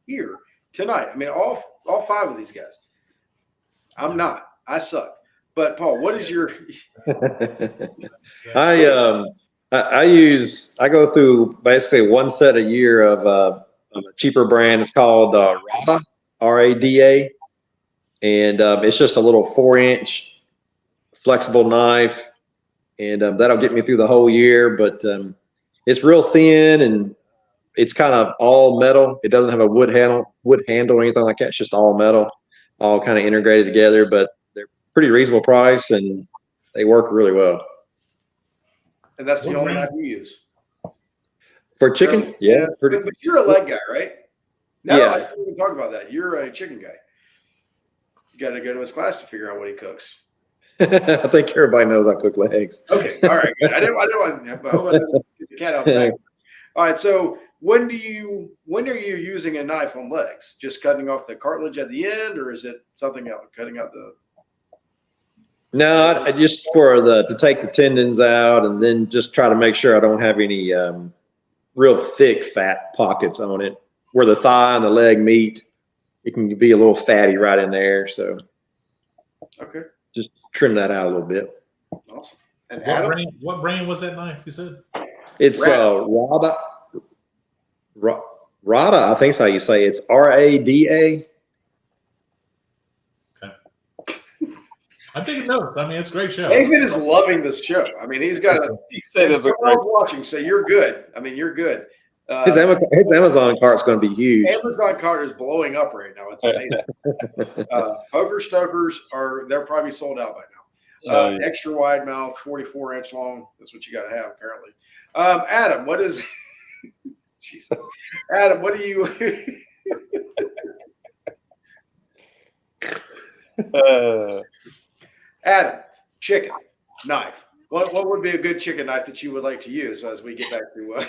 here tonight. I mean, all five of these guys. I suck. But Paul, what is your? I go through basically one set a year of a cheaper brand. It's called Rada, Rada, and it's just a little 4-inch flexible knife. And that'll get me through the whole year, but it's real thin and it's kind of all metal. It doesn't have a wood handle or anything like that. It's just all metal, all kind of integrated together, but they're pretty reasonable price and they work really well. And that's the only knife you use? For chicken? So, yeah. But you're a leg guy, right? No, yeah. I didn't even talk about that. You're a chicken guy. You got to go to his class to figure out what he cooks. I think everybody knows I cook legs. Okay, all right, good. I didn't want to get the cat out of the bag. All right, so when are you using a knife on legs? Just cutting off the cartilage at the end, or is it something else? Cutting out the? No, I just to take the tendons out, and then just try to make sure I don't have any real thick fat pockets on it. Where the thigh and the leg meet, it can be a little fatty right in there. So Okay. just trim that out a little bit. Awesome. And What Adam, brand was that knife you said? It's Rada. Rada, I think is how you say it. It's RADA. I'm taking notes. I mean, it's a great show. David is loving this show. I mean, he's got a. He said it's a great. watching, so you're good. I mean, you're good. His Amazon cart's going to be huge. Amazon cart is blowing up right now. It's amazing. Poker Stokers they're probably sold out by now. Yeah. Extra wide mouth, 44-inch long. That's what you got to have apparently. Adam, what is? Jesus. Adam, what do you? Adam, chicken knife. What would be a good chicken knife that you would like to use as we get back to?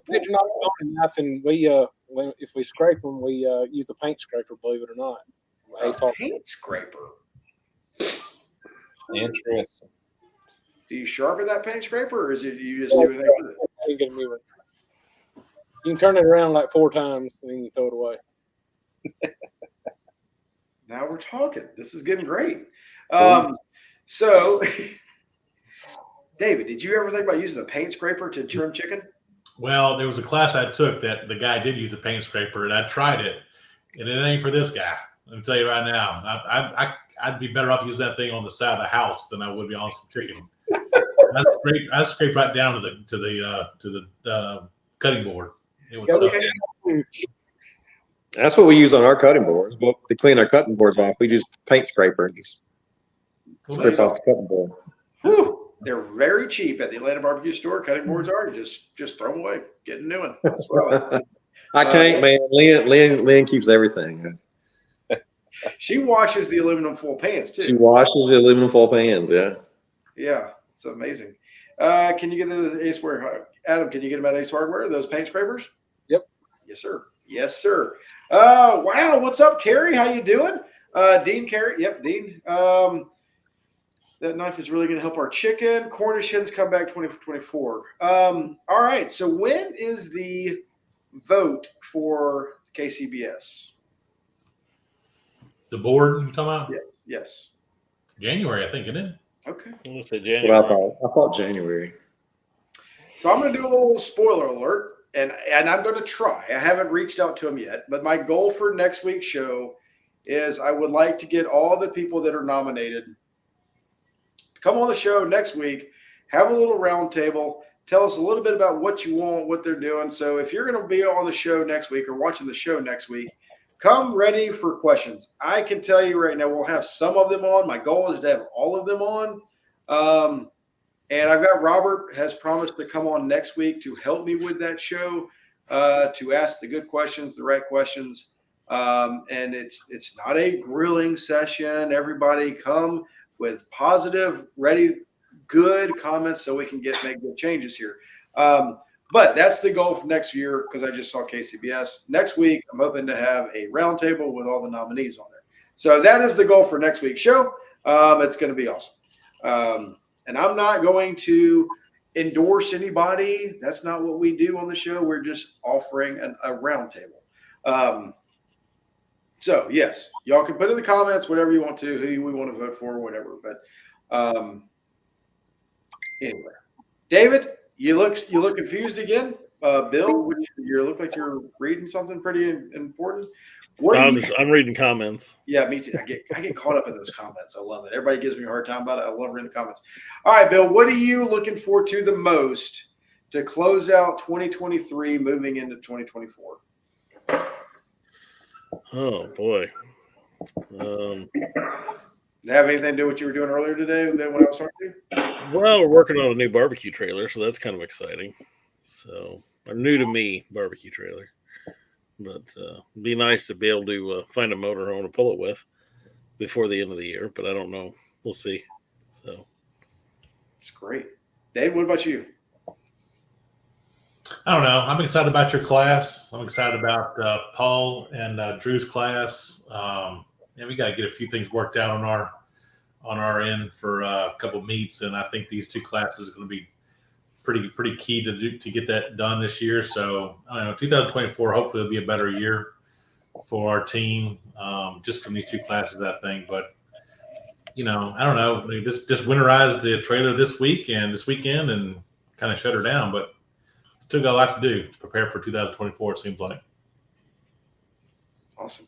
Pigeon knife, and if we scrape them, we use a paint scraper. Believe it or not, A paint scraper. Interesting. Do you sharpen that paint scraper, or is it you just do anything with it? You can get a new one. You can turn it around like 4 times, and then you throw it away. Now we're talking. This is getting great. So, David, did you ever think about using a paint scraper to trim chicken? Well, there was a class I took that the guy did use a paint scraper, and I tried it, and it ain't for this guy. Let me tell you right now. I'd be better off using that thing on the side of the house than I would be on some chicken. I scrape right down to the cutting board. It was Okay. That's what we use on our cutting boards. Well, to clean our cutting boards off, we use paint scraper and scrape off the cutting board. Whew. They're very cheap at the Atlanta barbecue store. Cutting boards are. You just throw them away. Get a new one. That's what I like. I can't, man. Lynn keeps everything. She washes the aluminum foil pans too. She washes the aluminum foil pans. Yeah. Yeah, it's amazing. Can you get those Ace Hardware? Adam, can you get them at Ace Hardware? Those paint scrapers? Yep. Yes, sir. Yes, sir. Wow. What's up, Carrie? How you doing? Dean Carrie. Yep, Dean. That knife is really going to help our chicken. Cornish hens come back 2024. All right. So when is the vote for KCBS? the board you're talking about? Yes. January, I think, isn't it? Okay. I'm gonna say What January. I thought January. So I'm going to do a little spoiler alert, and I'm going to try. I haven't reached out to him yet, but my goal for next week's show is I would like to get all the people that are nominated to come on the show next week, have a little round table, tell us a little bit about what you want, what they're doing. So if you're going to be on the show next week or watching the show next week, come ready for questions. I can tell you right now, we'll have some of them on. My goal is to have all of them on. And I've got Robert has promised to come on next week to help me with that show, to ask the good questions, the right questions. And it's not a grilling session. Everybody come with positive, ready, good comments so we can make good changes here. But that's the goal for next year because I just saw KCBS. Next week, I'm hoping to have a roundtable with all the nominees on there. So that is the goal for next week's show. It's going to be awesome. And I'm not going to endorse anybody. That's not what we do on the show. We're just offering a roundtable. So, yes, y'all can put in the comments whatever you want to, who we want to vote for, whatever. But anyway, David, you look confused again. Bill, you look like you're reading something pretty important. I'm reading comments. Yeah, me too. I get caught up in those comments. I love it. Everybody gives me a hard time about it. I love reading the comments. All right, Bill, what are you looking forward to the most to close out 2023, moving into 2024? Oh boy. Have anything to do with what you were doing earlier today than when I was talking to you? Well, we're working on a new barbecue trailer, so that's kind of exciting. So, a new to me barbecue trailer. But it'd be nice to be able to find a motor home to pull it with before the end of the year. But I don't know. We'll see. So it's great. Dave, what about you? I don't know. I'm excited about your class. I'm excited about Paul and Drew's class. And we got to get a few things worked out on our end for a couple meets. And I think these two classes are going to be pretty key to get that done this year. So I don't know, 2024 hopefully will be a better year for our team, just from these two classes, I think. But I don't know. I mean, just winterize the trailer this week and this weekend and kind of shut her down. But still got a lot to do to prepare for 2024. It seems like. Awesome,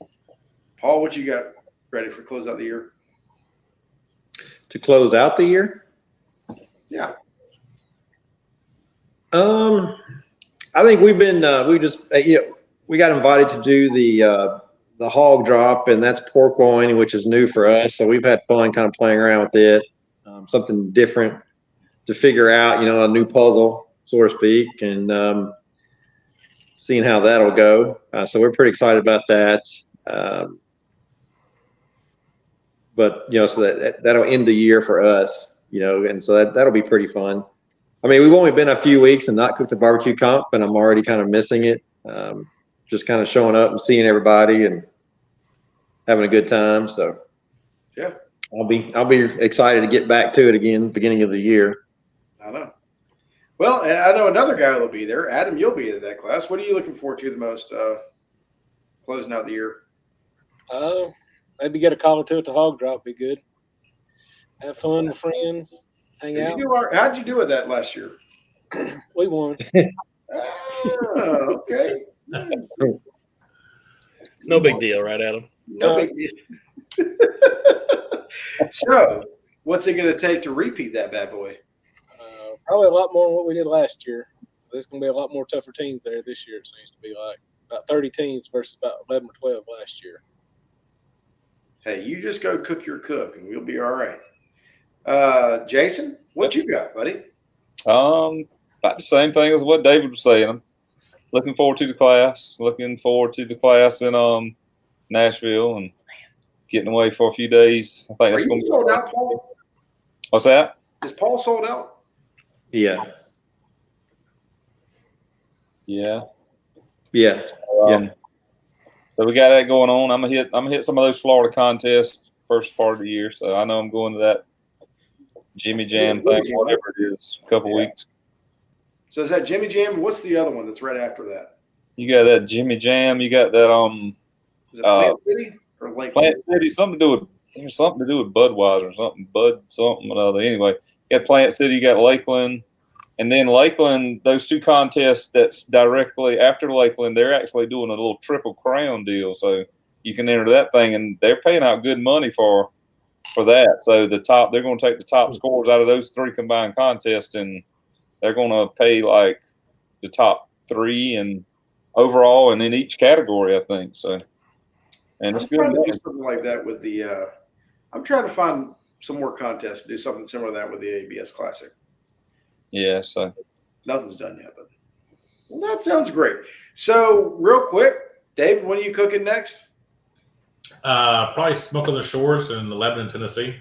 Paul. What you got ready for close out the year? To close out the year? Yeah. I think we've been we got invited to do the hog drop, and that's pork loin, which is new for us. So we've had fun kind of playing around with it, something different to figure out, a new puzzle, so to speak, and seeing how that'll go. So we're pretty excited about that. But so that'll end the year for us, and so that'll be pretty fun. I mean, we've only been a few weeks and not cooked a barbecue comp, and I'm already kind of missing it. Just kind of showing up and seeing everybody and having a good time. So yeah, I'll be excited to get back to it again, beginning of the year. I know. Well, and I know another guy will be there. Adam, you'll be in that class. What are you looking forward to the most closing out the year? Maybe get a call or two at the hog drop. Be good. Have fun with friends. Hang out. How'd you do with that last year? We won. Okay. No big deal, right, Adam? No big deal. So, what's it going to take to repeat that bad boy? Probably a lot more than what we did last year. There's going to be a lot more tougher teams there this year. It seems to be like about 30 teams versus about 11 or 12 last year. Hey, you just go cook your cook, and we'll be all right. Jason, what you got, buddy? About the same thing as what David was saying. I'm looking forward to the class. Looking forward to the class in Nashville and getting away for a few days. I think that's going to be sold out, Paul. What's that? Is Paul sold out? Yeah. Yeah. Yeah. So we got that going on. I'm gonna hit some of those Florida contests first part of the year. So I know I'm going to that Jimmy Jam thing, whatever it is, a couple weeks. So is that Jimmy Jam? What's the other one that's right after that? You got that Jimmy Jam. You got that Is it Plant City or Lakeland? Plant City? Something to do with Budweiser or something. Bud something or other. Anyway, you got Plant City. You got Lakeland. And then Lakeland, those two contests that's directly after Lakeland, they're actually doing a little Triple Crown deal. So you can enter that thing, and they're paying out good money for that. So they're going to take the top scores out of those three combined contests, and they're going to pay like the top three and overall and in each category, I think. So, and I'm trying to do something like that with the. I'm trying to find some more contests to do something similar to that with the ABS Classic. Yeah, so nothing's done yet, but well, that sounds great. So, real quick, David, when are you cooking next? Probably Smoke on the Shores in Lebanon, Tennessee.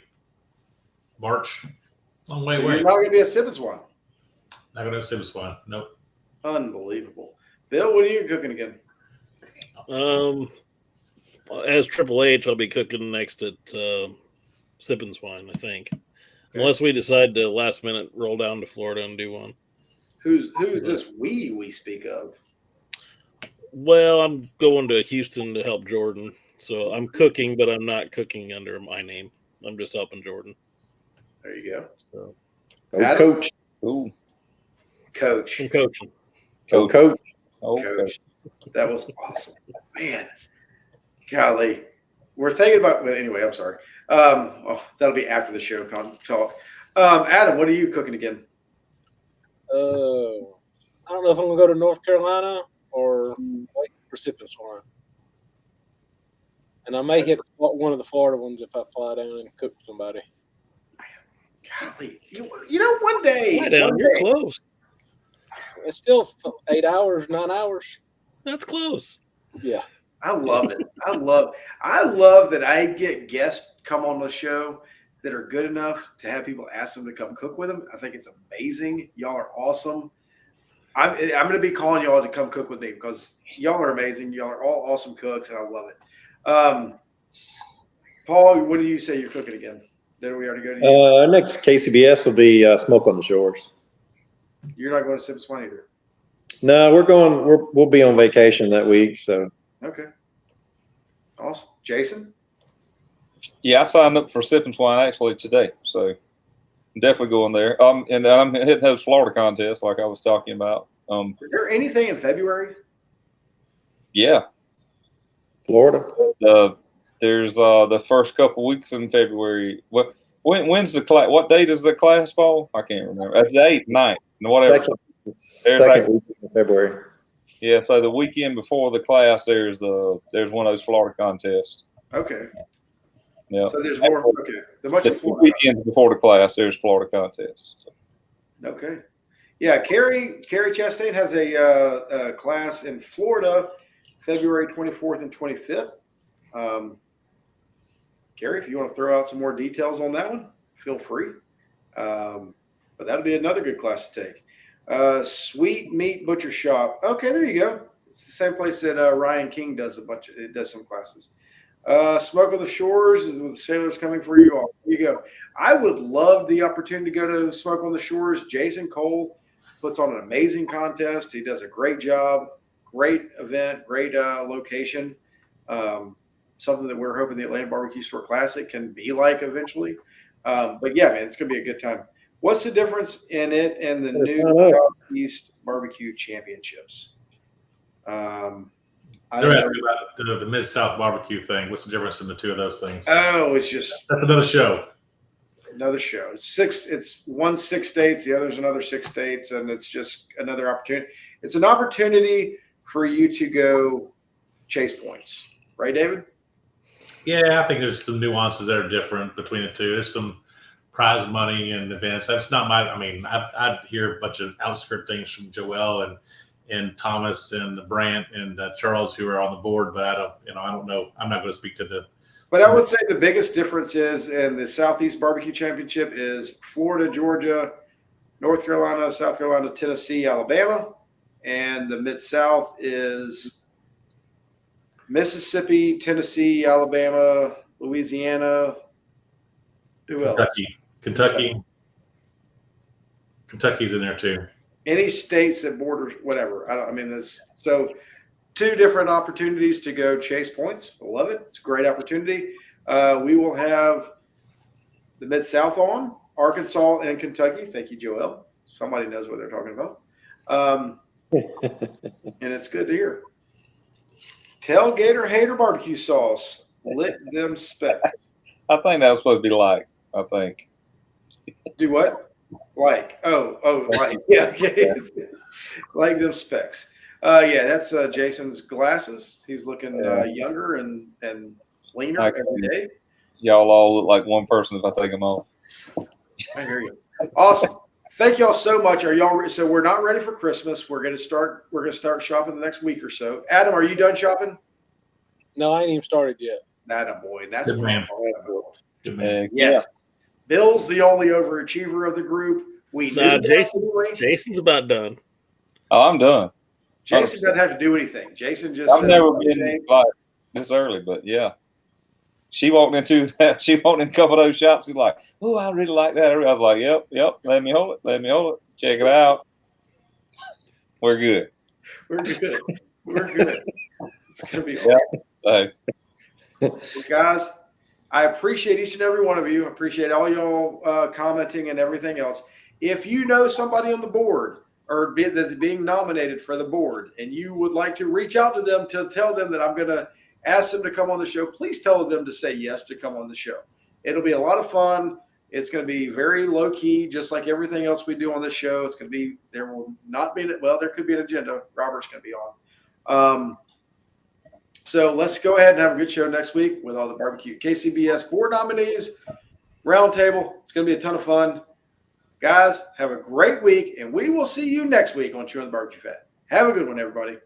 March. Long way away. You're not going to be a Sippers one. Not going to Sippers one. Nope. Unbelievable. Bill, when are you cooking again? As Triple H, I'll be cooking next at Sippin' Swine, I think. Unless we decide to last minute roll down to Florida and do one. Who's this we speak of? Well, I'm going to Houston to help Jordan. So I'm cooking, but I'm not cooking under my name. I'm just helping Jordan. There you go. So, Coach. Ooh. Coach. I'm coaching. Coach. Coach. That was awesome. Man. Golly. We're thinking about, well, anyway, I'm sorry. That'll be after the show talk. Adam, what are you cooking again? I don't know if I'm going to go to North Carolina or wait for Sippin' Swine. And I may hit one of the Florida ones if I fly down and cook with somebody. Golly. You know, one day. You're close. It's still 8 hours, 9 hours. That's close. Yeah. I love it. I love that I get guests come on the show that are good enough to have people ask them to come cook with them. I think it's amazing. Y'all are awesome. I'm going to be calling y'all to come cook with me because y'all are amazing. Y'all are all awesome cooks, and I love it. Paul, what do you say you're cooking again? Did we already go to you? Next KCBS will be Smoke on the Shores. You're not going to Sipping Swine either. No, we'll be on vacation that week. So Okay. Awesome. Jason? Yeah, I signed up for Sipping Swine actually today, so I'm definitely going there. And I'm hitting those Florida contests like I was talking about. Is there anything in February? Yeah, Florida. there's the first couple weeks in February. When's the class? What date is the class fall? I can't remember. It's the 8th, 9th, whatever. Second week in February. Yeah, so the weekend before the class, there's one of those Florida contests. Okay. Yeah. So there's more. Okay. The bunch The of Florida. weekend before the class, there's Florida contests. So. Okay. Yeah, Carrie Chastain has a class in Florida, February 24th and 25th. Carrie, if you want to throw out some more details on that one, feel free. But that'll be another good class to take. Sweet Meat Butcher Shop. Okay, there you go. It's the same place that Ryan King does some classes. Smoke on the Shores is with the Sailors Coming for You all. There you go. I would love the opportunity to go to Smoke on the Shores. Jason Cole puts on an amazing contest. He does a great job. Great event, great location. Something that we're hoping the Atlanta Barbecue Store Classic can be like eventually. But yeah, man, it's going to be a good time. What's the difference in it and the new Southeast Barbecue Championships? They're asking about the Mid-South barbecue thing. What's the difference in the two of those things? Oh, it's just That's another show. Another show. It's 6 states, the other's another 6 states, and it's just another opportunity. It's an opportunity for you to go chase points, right, David? Yeah, I think there's some nuances that are different between the two. There's some prize money and events. That's not my. I mean, I'd hear a bunch of outskirt things from Joel and Thomas and Brant and Charles who are on the board, but I don't know. I'm not going to speak to the. But I would say the biggest difference is in the Southeast Barbecue Championship is Florida, Georgia, North Carolina, South Carolina, Tennessee, Alabama, and the Mid-South is Mississippi, Tennessee, Alabama, Louisiana. Who else? Kentucky's in there too. Any states that border whatever. So 2 different opportunities to go chase points. I love it. It's a great opportunity. We will have the Mid-South on, Arkansas and Kentucky. Thank you, Joel. Somebody knows what they're talking about. And it's good to hear. Tailgater Hater Barbecue Sauce. Lick them specs. I think that was supposed to be like. I think. Do what? Like. Like. Yeah. Okay. Like them specs. Yeah, that's Jason's glasses. He's looking younger and leaner every day. Y'all all look like one person if I take them off. I hear you. Awesome. Thank y'all so much. Are y'all so we're not ready for Christmas. We're gonna start shopping the next week or so. Adam, are you done shopping? No, I ain't even started yet. That a boy. That's Good what man. I'm talking about. Good man. Yes. Bill's the only overachiever of the group. We knew Jason's about done. Oh, I'm done. Jason doesn't have to do anything. Jason just I've never been like this early, but yeah. She walked into a couple of those shops. She's like, "Oh, I really like that." I was like, "Yep. Let me hold it. Check it out. We're good. We're good. It's gonna be awesome." So, Well, guys, I appreciate each and every one of you. I appreciate all y'all commenting and everything else. If you know somebody on the board or that's being nominated for the board and you would like to reach out to them to tell them that I'm going to ask them to come on the show, please tell them to say yes to come on the show. It'll be a lot of fun. It's going to be very low key, just like everything else we do on this show. It's going to be, there will not be, there could be an agenda. Robert's going to be on. So let's go ahead and have a good show next week with all the barbecue KCBS board nominees, roundtable. It's going to be a ton of fun. Guys, have a great week, and we will see you next week on Chewin the BBQ Fat. Have a good one, everybody.